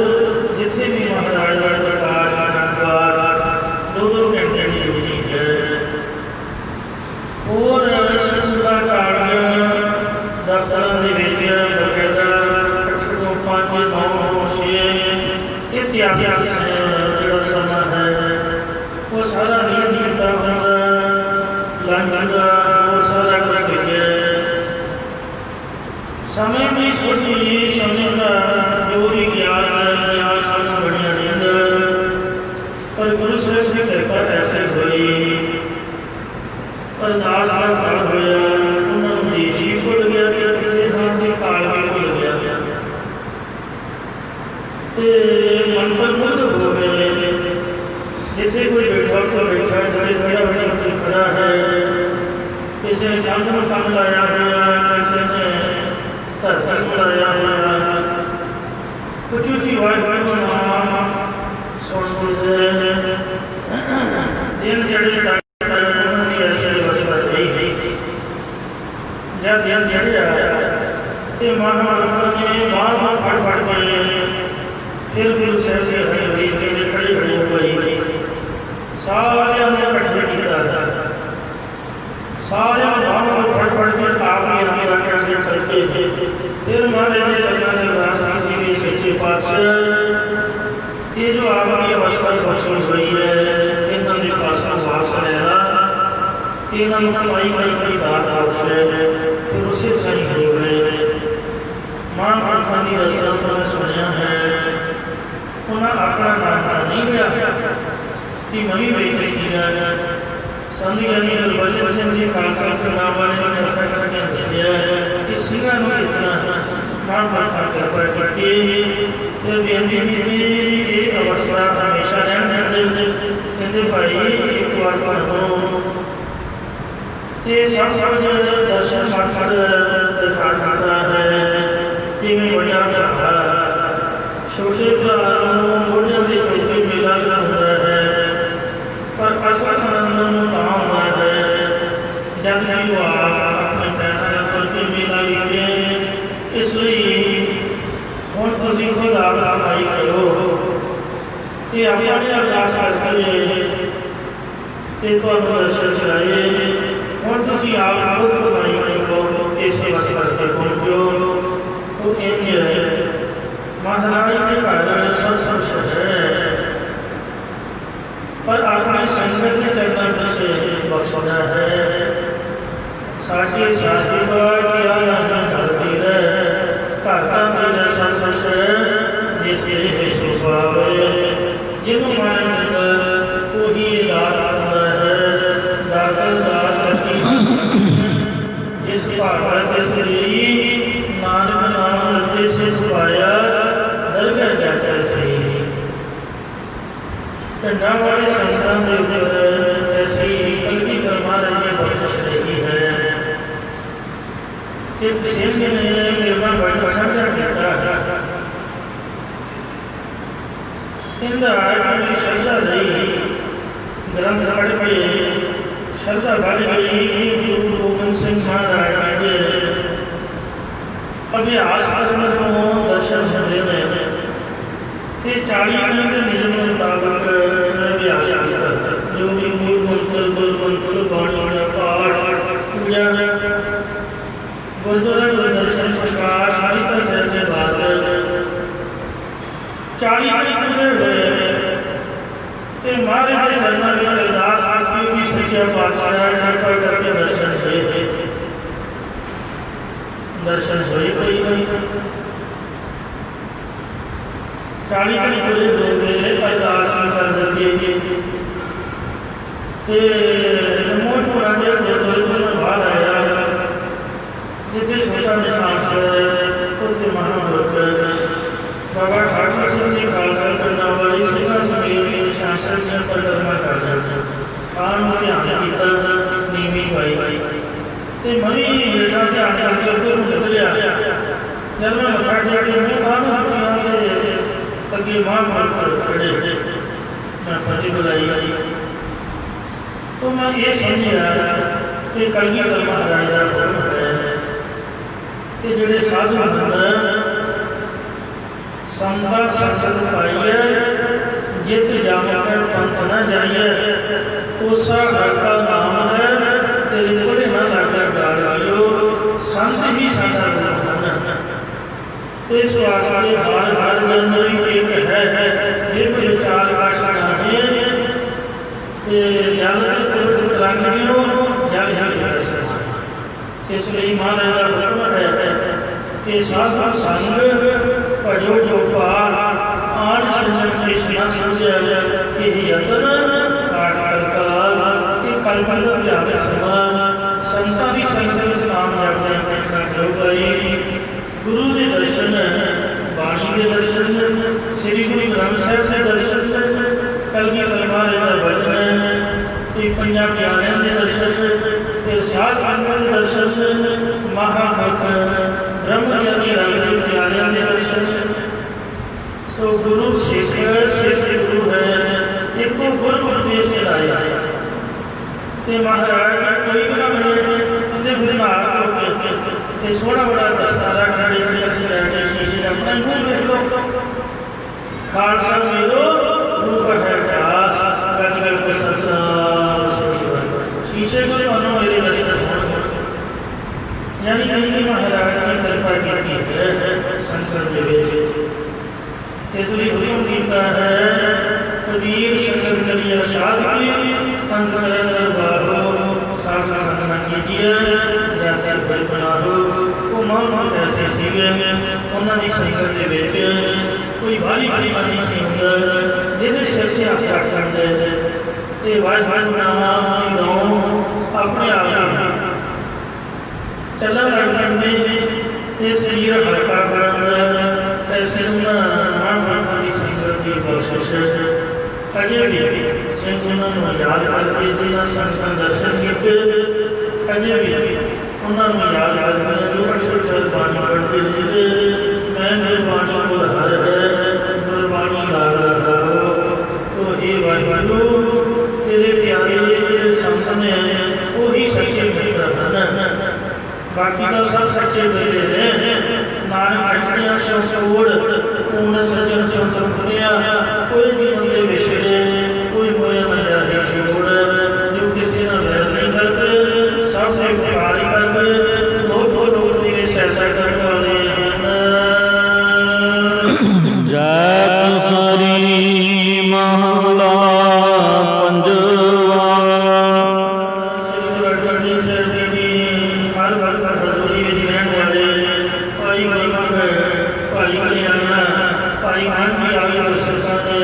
ਜਿੱਥੇ ਵੀ ਮਹਾਰਾਜ ਦਾ ਪ੍ਰਕਾਸ਼ ਪਾਠ 2 ਘੰਟੇ ਦੀ ਡਿਊਟੀ ਹੈ। ਹੋਰ ਸੰਸਥਾ ਕਾਰਜ ਦਫ਼ਤਰਾਂ ਦੇ ਵਿੱਚ ਬਕਾਇਦਾ 8 ਤੋਂ 5 9 ਤੋਂ 6 ਇਤਿਹਾਸ ਜਿਹੜਾ ਸਮਾਂ ਹੈ ਉਹ ਸਾਰਾ ਨਿਯਤ ਕੀਤਾ ਹੁੰਦਾ। ਲੰਚ ਦਾ ਉਹ ਸਾਰਾ ਕੁਛ ਲਿਖਿਆ। ਸਮੇਂ ਦੀ ਸੋਚੀ ਸਮੇਂ ਦਾ ਜੋ ਵੀ ਗਿਆਨ ਸਾਨੂੰ ਬਣਿਆ ਰਹਿੰਦਾ। ਪਰ ਗੁਰੂ ਸਾਹਿਬ ਦੀ ਕਿਰਪਾ ਐਸੇ ਹੋਈ, ਅਰਦਾਸ ਦਾ ਫਲ ਹੋਇਆ। ਉਹਨਾਂ ਨੂੰ ਦੇਸ਼ ਵੀ ਭੁੱਲ ਗਿਆ ਕਿ ਕਿਸੇ ਥਾਂ 'ਤੇ ਕਾਲ ਵੀ ਭੁੱਲ ਗਿਆ ਅਤੇ ਮੰਤਰ ਮੁਗਧ ਹੋ ਗਏ। ਜਿੱਥੇ ਕੋਈ ਬੈਠਾ ਉੱਥੇ ਬੈਠਾ, ਜਿਹੜੇ ਖੜਾ ਹੋਇਆ ਉੱਥੇ ਖੜਾ ਹੈ। ਕਿਸੇ ਨੇ ਕੰਧ ਨੂੰ ਕੰਨ ਲਾਇਆ ਹੋਇਆ, ਕਿਸੇ ਨੇ ਧਰਤੀ ਨੂੰ ਲਾਇਆ ਹੋਇਆ। ਉੱਚੀ ਵਾਹਿਗੁਰੂ ਦਾ ਨਾਮ ਸੁਣਦੇ ਰਹੇ। ਦਿਨ ਚੜ੍ਹੇ ਤੱਕ ਉਹਨਾਂ ਦੀ ਐਸੀ ਅਵਸਥਾ ਸਹੀ ਜਦ ਦਿਨ ਚੜ੍ਹਿਆ ਅਤੇ ਮਹਾਂਪੁਰਖਾਂ ਨੇ ਬਾਰ ਫੜ ਕੇ ਫਿਰ ਗੁਰੂ ਸਾਹਿਬ ਦੇ ਹਰੀ ਕਹਿੰਦੇ ਖੜੇ ਹੋ ਗਏ। ਸਾਰਿਆਂ ਨੂੰ ਇਕੱਠੇ ਕੀਤਾ। ਸਾਰਿਆਂ ਨੂੰ ਫੜ ਕੇ ਆਪ ਹੀ ਹਮਲਾ ਕਰਕੇ ਫਿਰ ਮਹਾਰਾਜ ਦੇ ਚਰਨਾਂ 'ਚ ਅਰਦਾਸ ਕੀਤੀ ਵੀ ਸੱਚੇ ਪਾਤਸ਼ਾਹ ਇਹ ਜੋ ਆਪ ਦੀ ਅਵਸਥਾ ਬਖਸ਼ੀ ਹੋਈ ਹੈ, ਇਹਨਾਂ ਦੇ ਪਾਸੋਂ ਵਾਪਸ ਲੈਣਾ, ਇਹਨਾਂ ਨੂੰ ਕਮਾਈ ਬੜੀ ਦਾਤ ਬਖਸ਼ੇ। ਫਿਰ ਉਸੇ ਤਰ੍ਹਾਂ ਹੀ ਹੋ ਗਏ। ਮਹਾਂਪੁਰਖਾਂ ਉਹਨਾਂ ਆਪਣਾ ਨਾਮ ਤਾਂ ਨਹੀਂ ਲਿਆ ਕਿ ਨਵੀਂ ਵਿੱਚ ਸੀਗਾ। ਸੰਤ ਗਿਆਨੀ ਗੁਰਬਚਨ ਸਿੰਘ ਜੀ ਖਾਲਸਾ ਨਾਮ ਵਾਲੇ ਨੇ ਕਥਾ ਕਰਕੇ ਦੱਸਿਆ ਕਿ ਸਿੰਘਾਂ ਨੂੰ ਇਤਨਾ ਨਾਮ ਬਖਸ਼ਾ ਕਿਰਪਾ ਕੀਤੀ ਤੇ ਬੇਨਤੀ ਕੀਤੀ ਇਹ ਅਵਸਥਾ ਹਮੇਸ਼ਾ ਰਹਿਣ ਦਿੰਦੇ। ਕਹਿੰਦੇ ਭਾਈ ਇੱਕ ਵਾਰ ਤੁਹਾਨੂੰ ਇਹ ਸਭ ਕੁਝ ਦਰਸ਼ਨ ਮਾਤਰ ਦਿਖਾ ਦਿੱਤਾ ਹੈ। ਜਿਵੇਂ ਵੱਡਾ ਭਰਾ ਛੋਟੇ ਭਰਾ ਨੂੰ ਮੋਢਿਆਂ ਦੇ ਚੌਥੇ ਮੇਲਾ ਦਿਖਾਉਂਦਾ ਹੈ, ਪਰ ਅਸਲ ਆਨੰਦ ਨੂੰ ਤਾਂ ਆਉਂਦਾ ਹੈ ਜਦ ਕਿ ਉਹ ਆਪਣੇ ਪੈਰਾਂ ਨਾਲ ਚੌਥੇ ਮੇਲਾ ਵਿਖੇ। ਇਸ ਲਈ ਹੁਣ ਤੁਸੀਂ ਖੁਦ ਆਪ ਕਮਾਈ ਕਰੋ ਕਿ ਆਪਣੇ ਅਰਦਾਸ ਕਰਕੇ ਤੇ ਤੁਹਾਨੂੰ ਦਰਸ਼ਨ ਕਰਾਏ। ਹੁਣ ਤੁਸੀਂ ਆਪ ਖੁਦ ਕਮਾਈ ਕਰੋ, ਇਸੇ ਵਾਸਤੇ ਪਹੁੰਚੋ। ਉਹ ਇੰਝ महाराज के घर सब कुछ है, पर आपने संगत के चरणों से बख्शना है। साची साची किया नहीं करती है, करता तेरा सब कुछ है जिसके स्वभाव जिन्हों मारे अंदर वही दात करना है। दातल दात रखी जिस भावना जिस नानक नाम रते से छुपाया दरगाह जाता सही। ढंडा वाले संस्थान के ऊपर ऐसी कलगी महाराज की बख्शिश रही है। एक सिंह ने मेरा वचन साझा किया है। मेरी श्रद्धा रही ग्रंथ पढ़ के श्रद्धा बढ़ गई। गुरु गोबिंद सिंह महाराज के अभ्यास दर्शन होते हैं। 40 दिन के नियम के मुताबिक अभ्यास जो भी मूल मंत्र बाणी का पाठ पूजा गुरुद्वारा दर्शन प्रकाश से बात 40 दिन पूरे हुए तो महाराज के चरणों में अरदास की सच्चा पातशाह कृपा करके दर्शन हुए। दर्शन होए कोई नहीं। 40 दिन पूरे हो गए, अरदास कर देती मोट पुराने गुरुद्वारे में बाहर आया जिसे छोटा निशान से उसे महापुरुष बाबा ठाकुर सिंह जी खालसा करना वाली सिंह समेत निशान से परिक्रमा कर आन ध्यान किया नीवी पाई ते मनी बेटा ध्यान करके निकलिया। जब मैं मथा टेक मैं अगे मां खड़े मैं फतेह बुलाई तो मैं ये समझा कि कलगीधर महाराज का हुक्म है कि जोड़े साधु हैं संता संगत पाइए जित जाकर पंथ न जाइए तो का नाम है तेरे कोले न लाकर गाड़ियो संत ही साधा गुरु है। तो इस वास्ते हर जन एक है एक विचार का है जल तरंगियों जल जल। इसलिए महाराज का हुक्म है कि साधु संग भजो गोपाल आन सुन कृष्ण समझ यतन कल्पन ध्यान समा संतां की संगत नाम जपदे बैठना करो भाई। गुरु के दर्शन बाणी के दर्शन श्री गुरु ग्रंथ साहिब के दर्शन कलगीधर महाराज का वचन पंजा प्यारियां के दर्शन फिर साध संगत के दर्शन महापुरख ब्रह्म ज्ञानी राम प्यारियां के दर्शन। सो गुरु सिख गुरु है एक गुरु उपदेश चलाया ते महाराज कोई भी ना मिले फिर हाथ होके सोना बड़ा दस्तारा खड़े लैके शीशे अपना मुँह देख लो। खालसा मेरो रूप है खास गजगल को सत्संग शीशे को तो मेरे दर्शन हो यानी कि महाराज ने कृपा की है संसद के इसलिए हुक्म किया है कबीर संगत करिए साध की अंत बाहो साथ साधना कीजिए जाते हुए बना हो वो मन कैसे सीखे ਉਹਨਾਂ ਦੀ ਸੰਗਤ ਦੇ ਵਿੱਚ ਕੋਈ ਬਾਹਰੀ ਨਹੀਂ ਸੀ ਹੁੰਦਾ ਜਿਹਦੇ ਸਿਰ 'ਤੇ ਹੱਥ ਰੱਖ ਲੈਂਦੇ ਤੇ ਵਾਹਿਗੁਰੂ ਨਾਮ ਦੀ ਰੌਂ ਆਪਣੇ ਆਪ ਨੂੰ ਚੱਲਣ ਲੱਗ ਪੈਂਦੇ ਤੇ ਸਰੀਰ ਹਲਕਾ ਬਣਦਾ। ਐਸੇ ਮਹਾਂਪੁਰਖਾਂ ਦੀ ਸੰਗਤ ਦੀ ਬਖਸ਼ਿਸ਼ ਅਜੇ ਵੀ ਸਿੰਘ ਉਹਨਾਂ ਨੂੰ ਯਾਦ ਕਰਕੇ ਜਿਹਨਾਂ ਸੰਤਾਂ ਦਰਸ਼ਨ ਕੀਤੇ ਅਜੇ ਵੀ ਉਹਨਾਂ ਨੂੰ ਯਾਦ ਕਰਕੇ ਜੋ ਅਕਸਰ ਬਾਣੀ ਪੜ੍ਹਦੇ ਰਹਿੰਦੇ ਮੈਂ ਗੁਰਬਾਣੀ ਉਧਾਰ ਹੈ ਗੁਰਬਾਣੀ ਲਾਗ ਲਗਾ ਉਹ ਇਹ ਵਾਹਿਗੁਰੂ ਤੇਰੇ ਪਿਆਰੇ ਜਿਹੜੇ ਸੰਤ ਨੇ ਉਹੀ ਸੱਚੇ ਮਿੱਤਰ ਹਨ। ਬਾਕੀ ਤਾਂ ਸਭ ਸੱਚੇ ਬੰਦੇ ਨੇ। ਨਾਨਕ ਅਟਣਿਆ ਸ਼ਬਦ ਪੂਰਨ ਸਜਣ ਸੰਤਪੁਰਿਆ ਕੋਈ ਵੀ ਬੰਦੇ ਵਿਛੜੇ ਕੋਈ ਹੋਇਆ ਨਾ ਜਾਏ ਛੋੜ ਜੋ ਕਿਸੇ ਨਾਲ ਵੈਰ ਨਹੀਂ ਕਰਦੇ ਸਭ ਦੇ ਉਪਕਾਰ ਹੀ ਕਰਦੇ ਲੋਕ ਤੇਰੇ ਸਹਿਜਾ ਕਰਨ ਵਾਲੇ ਹਨ। ਜੈ ਕਸਰੀ ਮਹਲਾ ਪੰਜਵਾ। ਸ੍ਰੀ ਗੁਰੂ ਅਰਜਨ ਦੇਵ ਸਾਹਿਬ ਜੀ ਦੀ ਹਰ ਵਕਤ ਹਜ਼ੂਰੀ ਵਿੱਚ ਰਹਿਣ ਵਾਲੇ ਭਾਈ ਗੁਰਮੁਖ ਭਾਈ ਕਲਿਆਣਾ ਭਾਈ ਮਾਨ ਜੀ ਆਗੇ ਗੁਰਸਿੱਖਾਂ ਦੇ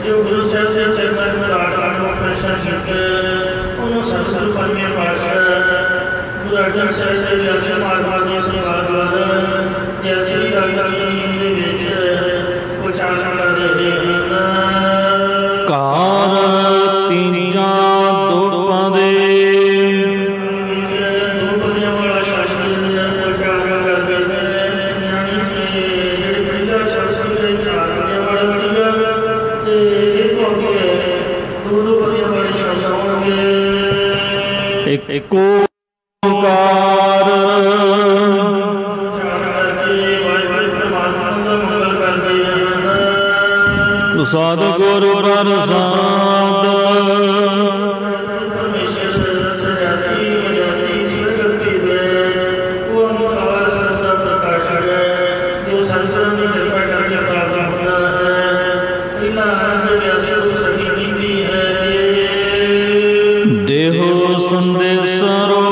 ਜੋ ਗੁਰੂ ਸਾਹਿਬ ਦੇ ਚਰਨਾਂ ਨੂੰ ਰਾਟ ਨੂੰ ਪ੍ਰਸ਼ਨ ਕੀਤੇ ਉਹਨੂੰ ਸਤਿਗੁਰੂ ਪੰਜਵੇਂ ਪਾਤਸ਼ਾਹ ਗੁਰੂ ਅਰਜਨ ਸਾਹਿਬ ਦੇ ਵਿਆਸ ਮਹਾਤਮਾ ਦੇ ਸੇਵਾ ਦੁਆਰਾ ਜੈ ਸ੍ਰੀ ਰਾਮ ਜੀ ਦੇ ਵਿੱਚ ਉਚਾਰਨ ਕਰ ਰਹੇ ਹਨ। ਕਾਰ ਤੀਜਾਂ ਦੋਪਾਂ ਦੇ ਇੱਕ ਓਂਕਾਰ ਸਤਿਗੁਰ ਪ੍ਰਸਾਦ ਦੇਹੋ ਸੰਦੇਸਰੋ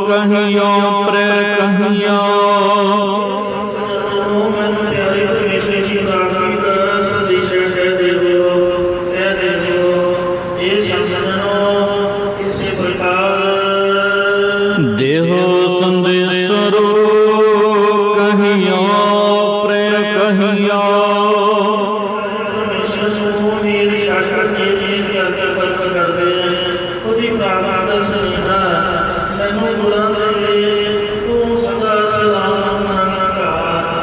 ਕਹੀਓ ਪ੍ਰੇ ਕਹੀਓ ਦੇਹੋ ਸੰਦੇਸਰੋ ਕਹੀਓ ਪ੍ਰੇ ਕਹੀਓ ਉਹਦੀ ਪ੍ਰਾਰਥਨਾ ਦਾ ਸੁਨੇਹਾ ਮੈਨੂੰ ਗੁਰਾਂ ਦੇ ਤੂੰ ਸਦਾ ਸਲਾਮ ਘਰ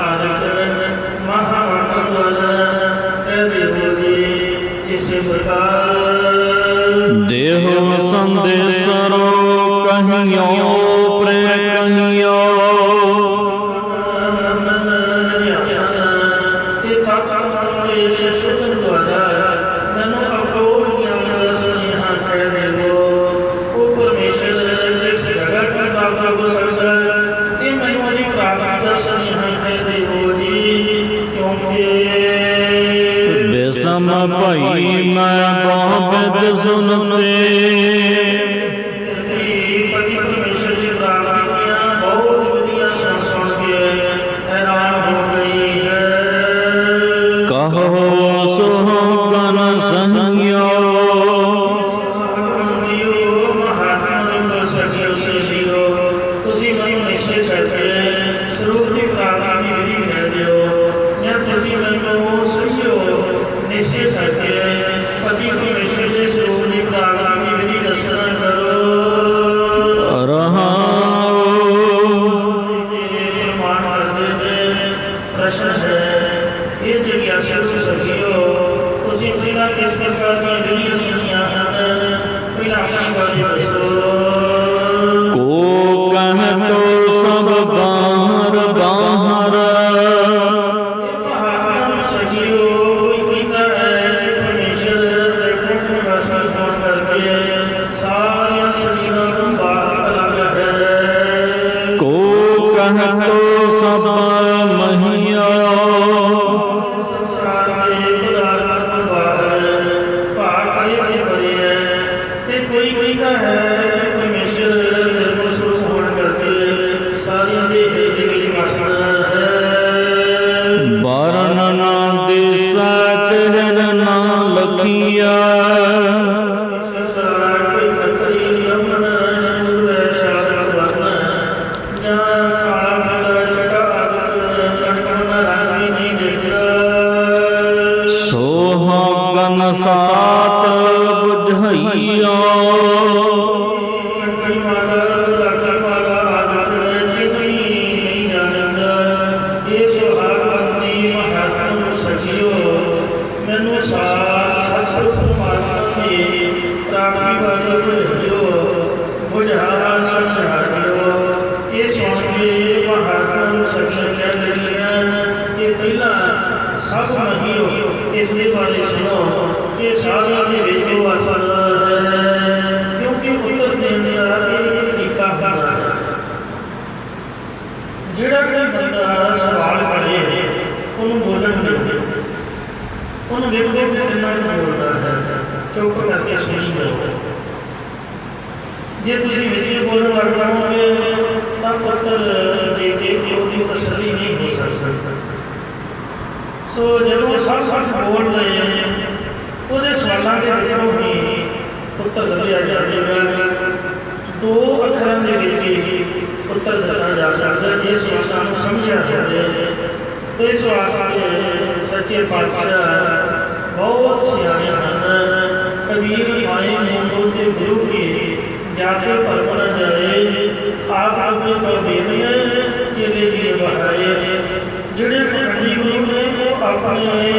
ਆਦਿਕ ਮਹਾਵਾਕਾਂ ਦੁਆਰਾ ਕਹਿ ਦੇਵੋ ਜੀ ਇਸੇ ਪ੍ਰਕਾਰ ਦੇਹੋ ਸੰਦੇਸਰੋ ਕਹੀਓ ਪ੍ਰੇ ਕਹੀਓ ਤੇ ਤਤ ਦੇ ਸ਼ਸ਼ਤਨ ਦੁਆਰਾ ਮੈਨੂੰ ਅਪਰੋਖ ਗਿਆਨ ਦਾ ਸੁਨੇਹਾ ਕਹਿ ਦੇਵੋ। ਉਹ ਪਰਮੇਸ਼ਰ ਜਿਸ ਜਗ੍ਹਾ ਤੋਂ ਪ੍ਰਾਪਤ ਹੋ ਸਕਦਾ ਇਹ ਮੈਨੂੰ ਉਹਦੀ ਪ੍ਰਾਪਤੀ ਦਾ ਸੁਨੇਹਾ ਕਹਿ ਦੇਵੋ ਜੀ ਕਿਉਂਕਿ ਬੇਸਮ ਭਈ ਮੈਂ ਬਹੁ ਬਿਦ ਸੁਨਤੇ ਪਤੀ ਪਰਮੇਸ਼ਰ ਦੀ ਪ੍ਰਾਪਤੀ ਦੀਆਂ ਬਹੁਤ ਵਿਧੀਆਂ ਸੁਣ ਕੇ ਹੈਰਾਨ ਹੋ ਗਈ ਹੈ। ਕਹੋ ਸੋ ਕਨ ਸੰਗਿਓ ਮਹਾਤਮਾ ਨੂੰ ਸੱਚੇ ਉਸੇ ਜੀਓ ਤੁਸੀਂ ਮੈਨੂੰ ਨਿਸ਼ਚੈ ਕਰਕੇ ਸਰੂਪ ਦੀ ਪ੍ਰਾਪਤੀ ਦੀ ਵਿਧੀ ਕਹਿ ਦਿਓ ਜਾਂ ਤੁਸੀਂ ਮੈਨੂੰ ਸਹੀਓ ਨਿਸ਼ਚੈ ਕਰਕੇ ਪਤੀ ਪਰਮੇਸ਼ਰ ਦੇ ਸਰੂਪ ਦੀ ਪ੍ਰਾਪਤੀ ਦੀ ਵਿਧੀ ਦੱਸਣਾ ਕਰੋ। ਫਰਮਾਨ ਕਰਦੇ ਨੇ ਪ੍ਰਸ਼ਨ ਹੈ ਇਹ ਜਿਗਿਆਸਾ ਨੂੰ ਸਖੀਓ ਤੁਸੀਂ ਪਹਿਲਾਂ ਕਿਸ ਪ੍ਰਕਾਰ ਦੀਆਂ ਵਿਧੀਆਂ ਸੁਣੀਆਂ ਹਨ ਪਹਿਲਾਂ ਆਪਣੀ ਬਾਰੇ ਦੱਸੋ। ਕੋ ਕਹਿ ਤੋ ਸਭ ਬਾਹਰ ਬਾਹਰ ਮਹਾਤਮਾ ਨੂੰ ਸਖੀਓ ਕੋਈ ਕਹਿੰਦਾ ਹੈ ਕਿ ਪਰਮੇਸ਼ਰ ਦੇ ਕੋਲ ਵਾਸਾ ਹੋਣ ਕਰਕੇ ਸਾਰੀਆਂ ਸਰੀਰਾਂ ਤੋਂ ਬਾਹਰ ਅਲੱਗ ਹੈ। ਕੋ ਕਹਿ ਤੋ ਸਭ ਮਹੀਆ ਸੰਸਾਰ ਦੇ ਪਦਾਰਥਾਂ ਤੋਂ ਬਾਹਰ ਭਾਗ ਕਰੇ ਬਰੇ शब्द कह रही हैं कि पहला सब महीओ इसके बारे सुनो कि सारिया के विचों असल है, क्योंकि उत्तर देने का एक तरीका होता है। जिहड़ा कोई बंदा सवाल करे उन्होंने बोलन दो, उन्होंने देखो कि कितना बोलता है, चुप करके सुनी लो। जे तुम विच बोलने लग जाओगे तो उत्तर दे के उसकी तसली नहीं हो सकती। सो जो सब कुछ बोल रहे हैं वो सवालों के विचों ही उत्तर दिया जाएगा। दो अखरों के उत्तर दिता जा सकता है जिस सवालों को समझा जाए। तो इस वास्ते सच्चे पातशाह बहुत सियाने हैं। कबीर माए मोंगो के गुरु की जाके परम न जाए, आप अपने कबीर में चेले दिए बहाए। जिहड़े पखंडी गुरु ने वो अपने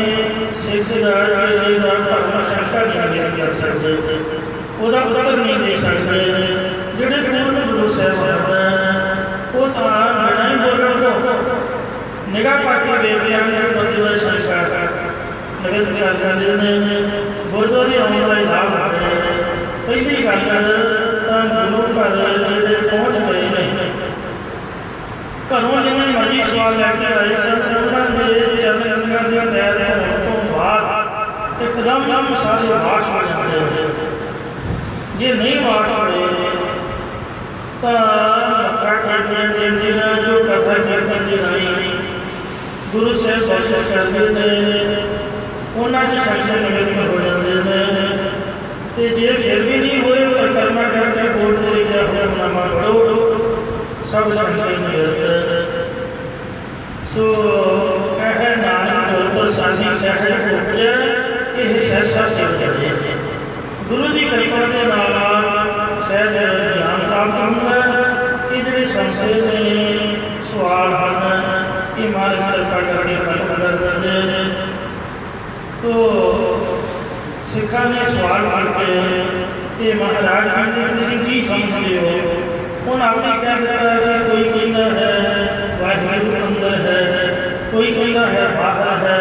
सिख चेले का धर्म शंका नहीं कर सकते, उसका उत्तर नहीं दे सकते। जिहड़े पूर्ण गुरु साहब वो तो बिना ही बोलने को निगाह पा के देख लिया बंदे का शंका नगद कर देते हैं। गुरुद्वारे आने का लाभ होता है। पहली गल गुरु घर जो पहुँच गए नहीं, घरों जिन्हें मर्जी सवाल लैके आए सन उन्होंने चरण के पैर होने तो बाद एकदम सारे वाश हो जाते हैं। जे नहीं वाश होए तो मत्था टेकने देंदियां जो कथा कीर्तन जनाई गुरु साहब बख्शिश करते हैं, उन्होंने संख्या निमित्त हो जाते हैं। तो जे फिर भी नहीं होए परिक्रमा करके बोर्ड से लिखा हुक्मनामा पढ़ो सब संशय निवृत्त। सो कह नानक बोल सासी सहज उपजे यह सहसा सिद्ध है। गुरु की कृपा के नाल सहज ज्ञान प्राप्त होगा। ये जो संशय ने सवाल हैं ये महाराज कृपा करके खत्म कर देते। तो सिखा ने सवाल किए महाराज कहते की समझते हो। उन्होंने आपने क्या कहता है कि कोई कहता है वाहिगुरू अंदर है, कोई कहता है बाहर है,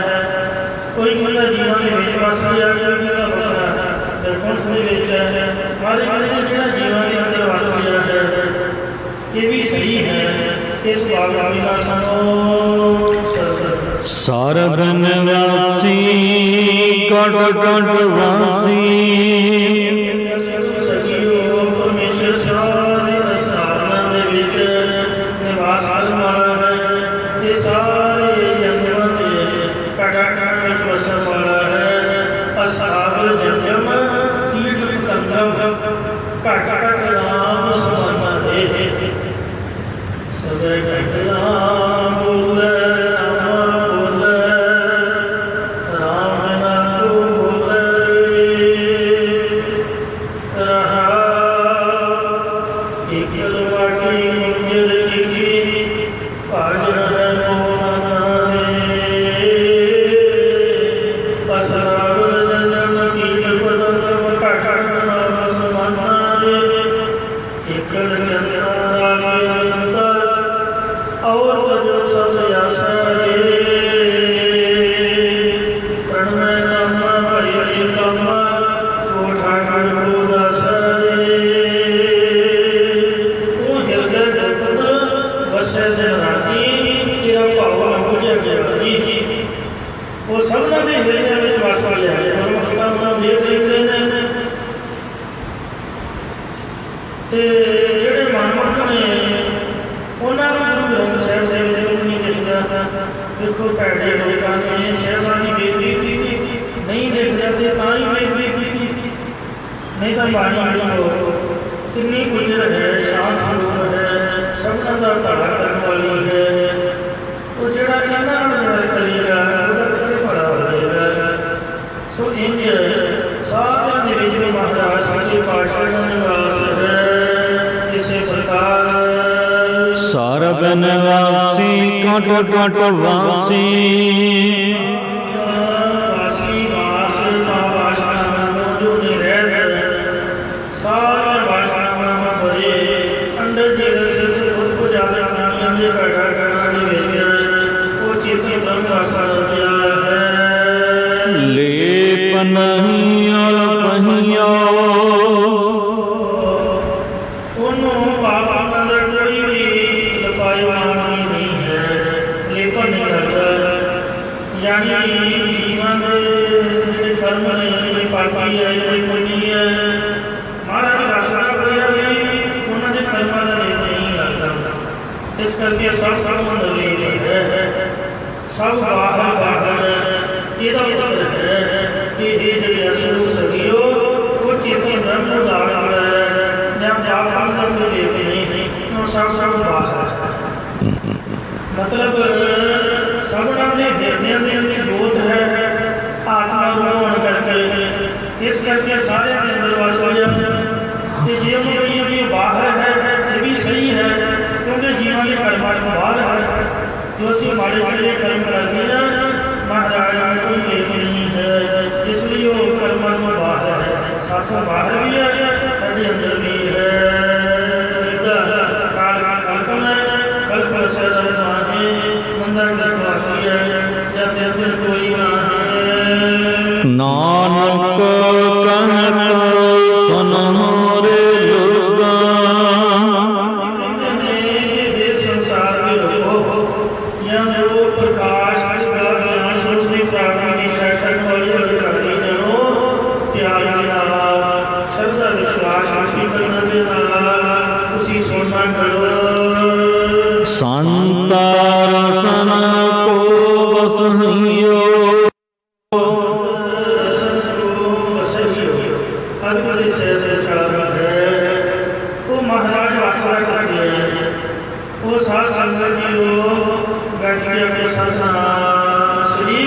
कोई कहता जीवन के विच वसदा है, कोई कहता बखरा दरकुंठ के विच है। हमारे कहते जो जीवन के अंदर वसदा है ये भी सही है। इस बात का सुनो सरब निवासी कट कट वासी परमेश्वर सारे स्थाना के निवास करने वाला है। ये सारे जन्मों के कटाकट में वसन वाला है। असावर जन्म कीट कंगम कटाकट राम समाना है। सब राम बोले देखो भैड़े लोगों ने शहरों की बेदबी की नहीं देख जाते तो ही बेदबी की नहीं तो पानी देखो कितनी गुजर है, सांस है, सबका भला करने वाली है। तो जोड़ा करेगा वो कितने भला होगा। सो इंज सारे महाराज सच्चे पातशाह का निवास है। इस प्रकार सरब निवासी कट कट वासी अंडर जी रस खुद को ज्यादा खानियां घटा करना ब्रह्म रस दिया है। लेप नहीं अल्पहिया ਉਹਨੂੰ ਪਾਪ ਦਾ ਕੋਈ ਵੀ ਲਪਾਇਆ ਨਹੀਂ ਹੈ, ਲੇਪਨ ਨਹੀਂ ਲੱਗਦਾ। ਯਾਨੀ ਜੀਵਨ ਦੇ ਜਿਹੜੇ ਕਰਮ ਨੇ, ਕੋਈ ਪਾਪੀ ਹੈ ਕੋਈ ਪੁੰਨੀ ਹੈ, ਮਹਾਰਾਜ ਰਸਨਾ ਹੋਇਆ ਵੀ ਉਹਨਾਂ ਦੇ ਕਰਮਾਂ ਦਾ ਲੇਪ ਨਹੀਂ ਲੱਗਦਾ। ਇਸ ਕਰਕੇ ਸਭ ਦਾ ਲੇਪ ਹੈ, ਸਭ ਬਾਹਰ ਬਾਹਰ ਇਹਦਾ ਮਤਲਬ ਹੈ ਕਿ ਇਹ ਜਿਹੜੇ ਅਸਲ ਸਖੀਓ ਉਹ ਚੇਤਨ ਬ੍ਰਹਮ ਉਦਾਰ ਹੈ ਜਾਂ ਬਾਹਰ ਦਾ ਕੋਈ ਲੇਪ ਨਹੀਂ, ਉਹ ਸਭ ਬਾਹਰ ਹੈ। ਮਤਲਬ ਸਭਨਾਂ ਦੇ ਹਿਰਦਿਆਂ ਦੇ ਵਿੱਚ ਜੋਤ ਹੈ, ਆਤਮਾ ਨੂੰ ਹੋਣ ਕਰਕੇ ਇਸ ਕਰਕੇ ਸਾਰਿਆਂ ਦੇ ਅੰਦਰ ਵਸ ਹੋ ਜਾਂਦਾ। ਤੇ ਜੇ ਉਹ ਕਹੀਏ ਬਾਹਰ ਹੈ ਇਹ ਵੀ ਸਹੀ ਹੈ, ਕਿਉਂਕਿ ਜੀਵਾਂ ਦੇ ਕਰਮਾਂ ਤੋਂ ਬਾਹਰ ਹੈ। ਜੋ ਅਸੀਂ ਮਾੜੇ ਜਿਹੜੇ ਕਰਮ ਕਰਦੇ ਹਾਂ ਮਹਾਰਾਜ ਨੂੰ ਕੋਈ ਲੇਪ ਨਹੀਂ ਹੈ, ਇਸ ਲਈ ਉਹ ਕਰਮਾਂ ਤੋਂ ਬਾਹਰ ਹੈ। ਸਾਥੋਂ ਬਾਹਰ ਵੀ ਹੈ, ਸਾਡੇ ਅੰਦਰ ਵੀ ਹੈ। ਨਾਨਕ ਕਹਿਤ ਸੁਨ ਮੋਰੇ ਲੋਗਾ ਸੰਸਾਰ ਦੇ ਲੋਕੋ ਜਾਂ ਜੋ ਪ੍ਰਕਾਸ਼ ਦਾ ਗਿਆਨ ਸਰੂਪ ਦੀ ਪ੍ਰਾਪਤੀ ਦੀ ਸੈਕਸ਼ਨ ਵਾਲੀ ਅਧਿਕਾਰੀ ਜਨੋ ਪਿਆਰ ਦੇ ਨਾਲ ਸ਼ਰਧਾ ਵਿਸ਼ਵਾਸ ਆਸ਼ੀ ਕਰਨ ਦੇ ਨਾਲ ਤੁਸੀਂ ਸੋਚਣਾ ਕਰੋ। ਸੰਤਾ ਰਸਨ ਕੋ ਬਸਹਿਓ ਉਹ ਮਹਾਰਾਜ ਵਾਸਾ ਕਰਦੇ ਹੈ, ਉਹ ਸਾਧ ਸੰਗਤ ਜੀ ਉਹ ਬੈਠ ਕੇ ਆਪਣੇ ਸਾਥ ਸ੍ਰੀ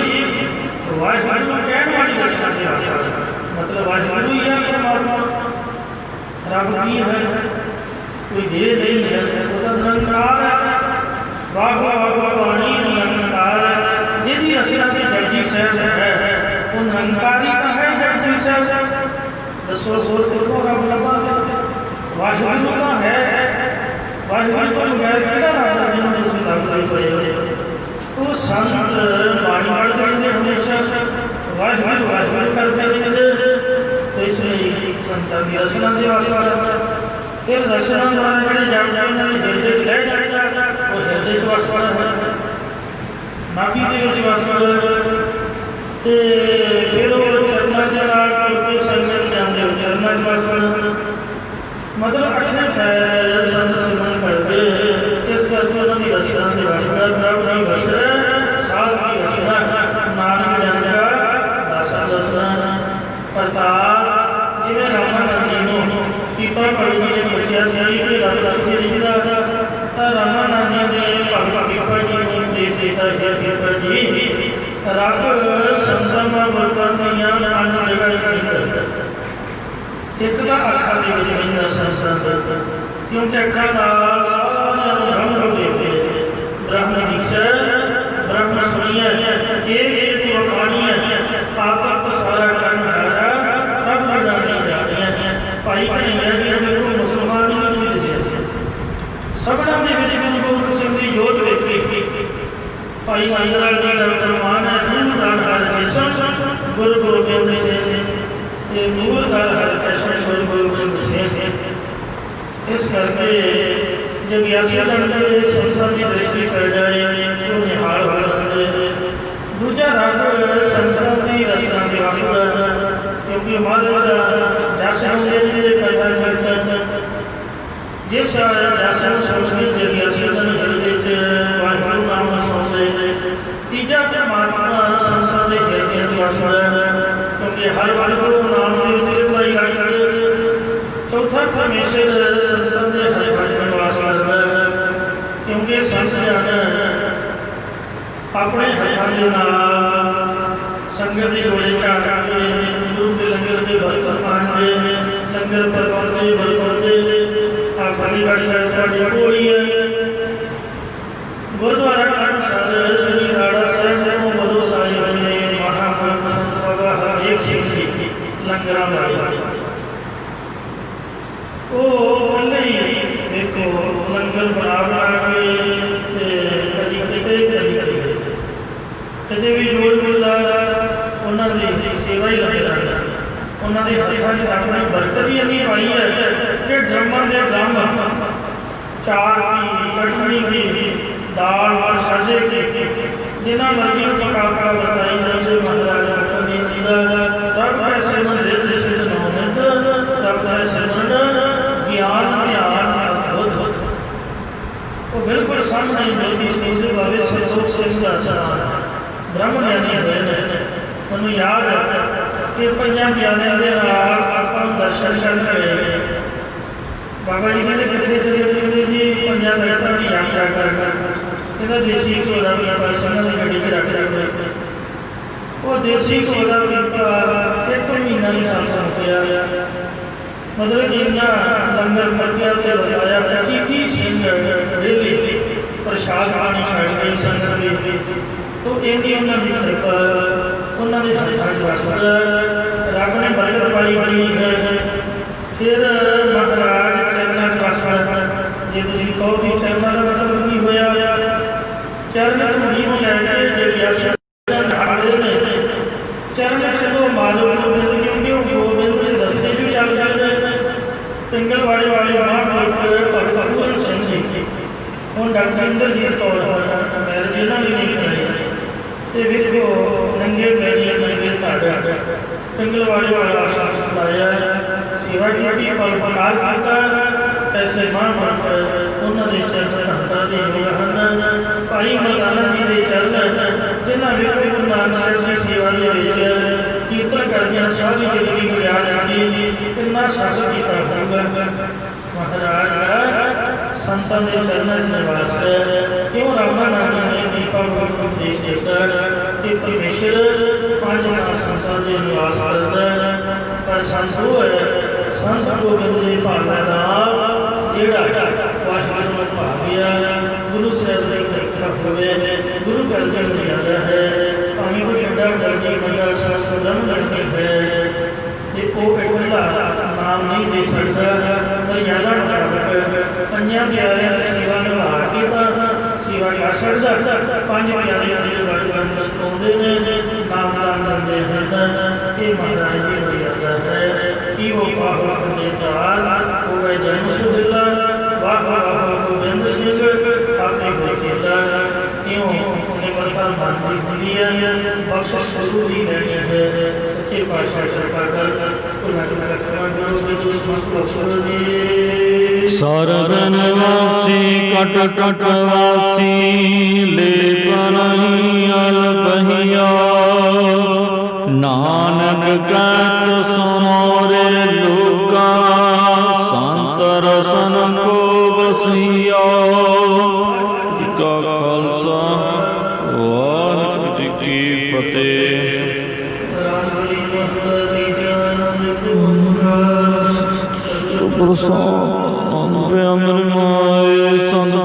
ਵਾਹਿਗੁਰੂ ਨੂੰ ਕਹਿਣ ਵਾਲੀ ਰਸਨਾ ਸੇ ਆਸਾ, ਮਤਲਬ ਵਾਹਿਗੁਰੂ ਹੀ ਹੈ ਪਰਮਾਤਮਾ। ਰੱਬ ਕੀ ਹੈ, ਕੋਈ ਦੇਹ ਨਹੀਂ ਹੈ, ਉਹ ਤਾਂ ਨਿਰੰਕਾਰ ਹੈ। ਵਾਹ ਵਾਹ ਵਾਹ ਬਾਣੀ ਨਿਰੰਕਾਰ ਹੈ, ਜਿਹਦੀ ਰਸਨਾ ਸੇ ਜਪਜੀ ਸਾਹਿਬ ਹੈ ਉਹ ਨਿਰੰਕਾਰੀ ਤਾਂ ਹੈ। ਜਪਜੀ ਸਾਹਿਬ ਦੱਸੋ ਹੋਰ ਕਿੱਥੋਂ ਰੱਬ ਲੱਭਾਂਗੇ? ਵਾਹਿਗੁਰੂ ਤਾਂ ਹੈ, ਵਾਹਿਗੁਰੂ ਤੋਂ ਬਗੈਰ ਕਿਹੜਾ ਰੱਬ ਹੈ ਜਿਹਨੂੰ ਤੁਸੀਂ ਲੱਭਦੇ ਪਏ ਹੋ? ਉਹ ਸੰਤ ਬਾਣੀ ਪੜ੍ਹਦੇ ਰਹਿੰਦੇ, ਹਮੇਸ਼ਾ ਵਾਹਿਗੁਰੂ ਵਾਹਿਗੁਰੂ ਕਰਦੇ ਰਹਿੰਦੇ। ਇਸ ਲਈ ਸੰਤਾਂ ਦੀ ਰਸਨਾ ਦੇ ਵਾਸਾ ਫਿਰ ਰਸਨਾ ਦੁਆਰਾ ਜਿਹੜੇ ਜਪਦੇ ਉਹਨਾਂ ਦੇ ਹਿਰਦੇ 'ਚ ਰਹਿ ਜਾਂਦਾ, ਉਹ ਹਿਰਦੇ 'ਚ ਵਸਦਾ ਹੈ, ਨਾਭੀ ਦੇ ਵਿੱਚ ਵਸਦਾ। ਤੇ ਫਿਰ ਉਹ ਚਰਨਾਂ ਦੇ ਨਾਲ ਕਰਕੇ ਸੰਗਤ ਜਾਂਦੇ ਹੋ, ਚਰਨਾਂ 'ਚ ਵਸਦਾ। ਮਤਲਬ ਅੱਠੇ ਠਹਿਰ ਸੰਤ ਸਿਮਰਨ ਕਰਦੇ, ਇਸ ਕਰਕੇ ਉਹਨਾਂ ਦੀ ਰਸਨਾ ਦੇ ਵਸਦਾ। ਪ੍ਰਭ ਦੀ ਵਸਦਾ, ਸਾਧ ਦੀ ਵਸਦਾ, ਨਾਨਕ ਜਨਕਾ ਦਾਸਾ ਦਸਨਾ। ਪ੍ਰਤਾਪ ਜਿਵੇਂ ਰਾਮਾਨੰਦ ਜੀ ਨੂੰ ਪੀਪਾ ਕਵੀ ਜੀ ਨੇ ਪੁੱਛਿਆ ਸੀ ਕਿ ਰੱਬ ਕਿੱਥੇ ਰਹਿੰਦਾ, ਤਾਂ ਰਾਮਾਨੰਦ ਜੀ ਨੇ ਭਗਤ ਪੀਪਾ ਜੀ ਨੂੰ ਦੇਸ਼ ਦਿੱਤਾ ਹੈ। ਪੀਪਾ ਜੀ ਰੱਬ ਸੰਸਾਰ ਵਰਤਨ ਦੀਆਂ ਪੰਜ ਜਗ੍ਹਾ ਰਹਿੰਦਾ। ਇੱਕ ਤਾਂ ਅੱਖਾਂ ਦੇ ਵਿੱਚ ਰਹਿੰਦਾ ਸੰਸਾਰ ਦਾ, ਕਿਉਂਕਿ ਅੱਖਾਂ ਨਾਲ ਸਾਰਿਆਂ ਨੂੰ ਬ੍ਰਹਮ ਨੂੰ ਦੇਖਦੇ, ਬ੍ਰਹਮ ਦਿਸੈ ਬ੍ਰਹਮ ਸੁਣੀਐ, ਇਹ ਵਖਾਣੀ ਹੈ। ਆਪ ਸਾਰਾ ਕੰਮ ਹਾਰਾ ਰੱਬ ਦਾ ਨਹੀਂ ਜਾਣਿਆ। ਭਾਈ ਕਨ੍ਹਈਆ ਜੀ ਨੇ ਕੋਈ ਮੁਸਲਮਾਨ ਨਹੀਂ ਦੱਸਿਆ, ਸਭਨਾਂ ਦੇ ਵਿੱਚ ਗੁਰੂ ਗੋਬਿੰਦ ਸਿੰਘ ਦੀ ਜੋਤ ਵੇਖੀ। ਭਾਈ ਮਹਿੰਦਰਾ ਜੀ ਦਾ ਫਰਮਾਨ ਹੈ, ਮੂਲਦਾਰ ਹਰ ਜਿਸਮ ਗੁਰੂ ਗੋਬਿੰਦ ਸਿੰਘ, ਇਹ ਮੂਲਦਾਰ ਹਰ ਜਿਸਮ ਗੁਰੂ ਗੋਬਿੰਦ ਸਿੰਘ। ਇਸ ਕਰਕੇ ਜਦ ਅਸੀਂ ਆਪਣੇ ਸੰਸਾਰ ਦੀ ਦ੍ਰਿਸ਼ਟੀ ਕਰ ਜਾਏ ਉਹ ਨਿਹਾਲ ਹੋ ਜਾਂਦੇ। ਦੂਜਾ ਰੱਬ ਸੰਸਾਰ ਦੀ ਰਸਨਾ ਦੇ ਵਸਦਾ, ਕਿਉਂਕਿ ਮਹਾਰਾਜ ਦਾ ਜਸ ਹੁੰਦੇ ਜਿਹੜੇ ਕਥਾ ਕੀਰਤਨ ਜਿਸ ਜਸ ਨੂੰ ਸੁਣ ਕੇ ਜਦ ਅਸੀਂ ਆਪਣੇ ਹਿਰਦੇ 'ਚ ਵਾਹਿਗੁਰੂ ਨਾਮ ਵਸਾਉਂਦੇ। ਤੀਜਾ ਪਰਮਾਤਮਾ ਸੰਸਾਰ ਦੇ ਹਿਰਦੇ 'ਚ ਵਸਦਾ, ਕਿਉਂਕਿ ਹਰ ਵਾਹਿਗੁਰੂ ਨਾਮ ਦੇ ਵਿੱਚ ਰਿਪਲਾਈ ਕਰਦੇ। ਚੌਥਾ ਪਰਮੇਸ਼ਰ ਸੰਸਾਰ ਦੇ ਹਰ ਖੰਡ ਨਿਵਾਸ ਕਰਦਾ, ਕਿਉਂਕਿ ਸੰਤ ਜਨ ਆਪਣੇ ਹੱਥਾਂ ਦੇ ਨਾਲ ਸੰਗਤ ਦੇ ਗੋਲੇ ਝਾੜ ਕੇ ਗੁਰੂ ਦੇ ਲੰਗਰ ਦੇ ਬਰਤਨ ਮਾਂਜਦੇ, ਲੰਗਰ ਪਰਵਾਉਂਦੇ ਬਰਤਨਦੇ। ਆ ਫਤਿਹਗੜ੍ਹ ਸਾਹਿਬ ਸਾਡੀ ਕੋਲੀ ਹੈ, ਗੁਰਦੁਆਰਾ ਕੰਨ ਸਾਹਿਬ ਸ੍ਰੀ ਰਾੜਾ ਸਾਹਿਬ ਨੂੰ ਬਦੋ ਸਾਹਿਬ ਨੇ ਮਹਾਂਪੁਰਖ ਸੰਤ ਬਾਬਾ ਹਰਦੇਵ ਸਿੰਘ ਜੀ ਲੰਗਰਾਂ ਵਾਲੇ ਉਹ ਇਕੱਲੇ ਹੀ ਦੇਖੋ ਲੰਗਰ ਬਣਾ ਕੇ ਤੇ ਕਦੀ ਕਿਤੇ ਕਦੀ ਕਿਤੇ ਕਿਤੇ ਵੀ ਜੋੜ ਮਿਲਦਾ ਉਹਨਾਂ ਦੀ ਸੇਵਾ ਹੀ ਲੱਗ ਜਾਂਦਾ। ਉਹਨਾਂ ਦੇ ਹੱਥਾਂ 'ਚ ਆਪਣੀ ਬਰਕਤ ਹੀ ਇੰਨੀ ਪਾਈ ਹੈ ਕਿ ਡਰਮਾਂ ਦੇ ਡਰਮ ਚਾਰ ਕੀ ਚਟਨੀ ਕੀ ਦਾਲ ਔਰ ਸਾਜੇ ਕੀ ਜਿਨ੍ਹਾਂ ਮਰਜ਼ੀ ਪਕਾ ਬਤਾਈ ਜਾਂਦੇ ਮਹਾਰਾਜ ਆਪਣੀ ਨਿੰਦਾ ਰੱਬ ਦਾ ਸਿਮਰਨ ਰਿੱਧ ਸਿੱਧ ਨੌਨਿਤ ਰੱਬ ਦਾ ਸਿਮਰਨ ਗਿਆਨ ਧਿਆਨ ਅਦਭੁਤ। ਉਹ ਬਿਲਕੁਲ ਸਾਹਮਣੇ ਜੋਤੀ ਸਟੇਜ ਦੇ ਬਾਰੇ ਸੰਤੋਖ ਸਿੰਘ ਦਾ ਸਥਾਨ ਬ੍ਰਹਮ ਗਿਆਨੀ ਹੋਏ ਨੇ। ਮੈਨੂੰ ਯਾਦ ਹੈ ਕਿ ਪੰਜਾਂ ਗਿਆਨੀਆਂ ਦੇ ਨਾਲ ਆਪਾਂ ਨੂੰ ਦਰਸ਼ਨ ਕਰਕੇ ਬਾਬਾ ਜੀ ਕਹਿੰਦੇ ਕਿੱਥੇ ਚਲੇ ਜਾਂਦੇ ਜੀ ਪੰਜਾਂ ਮਿੰਟਾਂ ਦੀ ਯਾਤਰਾ ਕਰ ਇਹਦਾ ਦੇਸੀ ਘੋੜਾ ਵੀ ਆਪਾਂ ਸਿੰਘਾਂ ਦੀ ਗੱਡੀ 'ਚ ਰੱਖ ਰੱਖਦੇ। ਉਹ ਦੇਸੀ ਘੋੜਾ ਵੀ ਇੱਕ ਮਹੀਨਾ ਹੀ ਸੰਸਨ ਪਿਆ ਮਤਲਬ ਇੰਨਾ ਲੰਗਰ ਪੱਕਿਆ ਤੇ ਲਗਾਇਆ ਕੀ ਸਿੰਘ ਡੇਲੀ ਪ੍ਰਸ਼ਾਦ ਪਾਣੀ ਛੱਡ ਗਈ ਸੰਗਤ ਦੀ। ਤੋ ਇੰਨੀ ਉਹਨਾਂ ਦੀ ਕਿਰਪਾ ਉਹਨਾਂ ਦੇ ਹੱਥਾਂ 'ਚ ਵਸਦਾ ਰੱਬ ਨੇ ਬਰਕਤ ਪਾਈ ਹੋਈ ਹੈ। ਫਿਰ ਮਹਾਰਾਜ ਚਰਨਾਂ 'ਚ ਵਸਦਾ। ਜੇ ਤੁਸੀਂ ਕਹੋ ਵੀ ਚਰਨਾਂ ਦਾ ਮਤਲਬ ਕੀ ਹੋਇਆ, ਚਰਨ ਧੂੜੀ ਨੂੰ ਲੈ ਕੇ ਜਿਹੜੀ ਆਸ਼ਰਮ ਨੇ ਚਰਨ ਚਲੋ ਮਾਲੋ ਗੋਬਿੰਦ ਕਿਉਂਕਿ ਉਹ ਗੋਬਿੰਦ ਦੇ ਰਸਤੇ 'ਚ ਚੱਲ ਜਾਂਦੇ ਨੇ। ਪਿੰਗਲ ਵਾਲੇ ਮਹਾਂਪੁਰਖ ਭਗਤ ਪੂਰਨ ਸਿੰਘ ਜੀ ਹੁਣ ਡਾਕਟਰ ਇੰਦਰਜੀਤ ਕੌਰ ਮੈਰਿਜ ਇਹਨਾਂ ਵੀ ਨਹੀਂ ਕਰਾਈ ਅਤੇ ਵੇਖੋ ਨੰਗੇ ਪੈਰੀਂ ਨੰਗੇ ਧੜ ਪਿੰਗਲ ਵਾਲੇ ਆਸ਼ਰਮ ਚਲਾਇਆ ਸੇਵਾ ਕੀਤੀ ਪਰਉਪਕਾਰ ਕੀਤਾ। ਐਸੇ ਮਹਾਂਪੁਰਖ ਉਹਨਾਂ ਦੇ ਚਰਨ ਧੰਤਾਂ ਦੇ ਯੋਗ ਹਨ। ਭਾਈ ਮਰਦਾਨਾ ਜੀ ਦੇ ਚਰਨ ਜਿਨ੍ਹਾਂ ਵੇਖੋ ਗੁਰੂ ਨਾਨਕ ਸਾਹਿਬ ਦੀ ਸੇਵਾ ਦੇ ਵਿੱਚ ਕੀਰਤਨ ਕਰਦਿਆਂ ਸਾਰੀ ਜ਼ਿੰਦਗੀ ਗੁਜ਼ਾਰ ਦਿੱਤੀ। ਕਿੰਨਾ ਸਫਲ ਕੀਤਾ ਹੋਊਗਾ ਮਹਾਰਾਜ ਦਾ ਸੰਤਾਂ ਦੇ ਚਰਨਾਂ 'ਚ ਨਿਵਾਸ ਹੈ। ਕਿਉਂ ਰਾਮਾ ਨਾਮ ਨੇ ਕਿਰਪਾ ਗੁਰੂ ਉਪਦੇਸ਼ ਦਿੱਤਾ ਕਿ ਪਰਮੇਸ਼ਰ ਪੰਜ ਸੰਤਾਂ ਦੇ ਨਿਵਾਸ ਕਰਦਾ। ਪਰ ਸੰਤ ਉਹ ਹੈ ਸੰਤ ਗੋਬਿੰਦ ਦੇ ਭਾਵਾਂ ਦਾ ਜਿਹੜਾ ਵਾਹਿਗੁਰੂ ਨੂੰ ਭਾਵ ਗਿਆ ਗੁਰੂ ਸਾਹਿਬ ਦੀ ਕਿਰਪਾ ਹੋਵੇ ਗੁਰੂ ਘਰ ਦੇ ਮਰਿਆਦਾ ਹੈ। ਭਾਵੇਂ ਕੋਈ ਵੱਡਾ ਦਰਜੀ ਬੰਦਾ ਸੰਤ ਬ੍ਰਹਮ ਗਿਆਨੀ ਹੈ ਤੇ ਉਹ ਇਕੱਲਾ ਨਾਮ ਨਹੀਂ ਦੇ ਸਕਦਾ। ਮਰਿਆਦਾ ਮੁਤਾਬਕ ਪੰਜਾਂ ਪਿਆਰਿਆਂ ਦੀ ਸੇਵਾ ਨਿਭਾ ਕੇ ਤਾਂ ਸੇਵਾ ਕਰ ਸਕਦਾ। ਪੰਜ ਪਿਆਰੇ ਜਿਹੜੇ ਵਾਹਿਗੁਰੂ ਸਿਖਾਉਂਦੇ ਨੇ ਨਾਮ ਦਿੰਦੇ ਹਨ। ਇਹ ਮਹਾਰਾਜ ਦੀ ਮਰਿਆਦਾ ਹੈ ਕਿ ਉਹ ਪਾਵਨ ਖੰਡੇ ਚਾਲ ਹੋ ਗਏ ਜਨਮ ਸੁਹਿਲਾ ਵਾਹ ਵਾਹ ਗੋਬਿੰਦ ਸਿੰਘ ਆਪੇ ਹੋਏ ਚੇਤਾ। ਕਿਉਂ ਨਿਮਰਤਾ ਮਨ ਦੀ ਹੁੰਦੀ ਹੈ ਬਖਸ਼ਿਸ਼ ਗੁਰੂ ਦੀ ਲੈਣੀ ਹੈ। ਸੱਚੇ ਪਾਤਸ਼ਾਹ ਕਿਰਪਾ ਕਰ ਉਹਨਾਂ ਦੀ ਰੱਖਣਾ ਗੁਰੂ ਦੇ ਜੋ ਸਮਸਤ ਬਖਸ਼ੋ ਜੀ। ਸਰਬਨ ਵਾਸੀ ਕਟ ਕਟ ਵਾਸੀ ਲੈ ਪਰਹੀ ਅਲਪਹੀਆ ਨਾਨਕ ਕਹਿਤ ਸੁਨੋ ਰੇ ਲੋਕਾ ਸੰਤ ਰਸਨ ਕੋ ਵਸੀਆ। ਕਾ ਖਾਲਸਾ ਵਾਹਿਗੁਰੂ ਜੀ ਕੀ ਫਤਿਹ। ਪ੍ਰਸਾਦ ਅੰਮ੍ਰਿਤ ਮਾਏ ਸੰਤ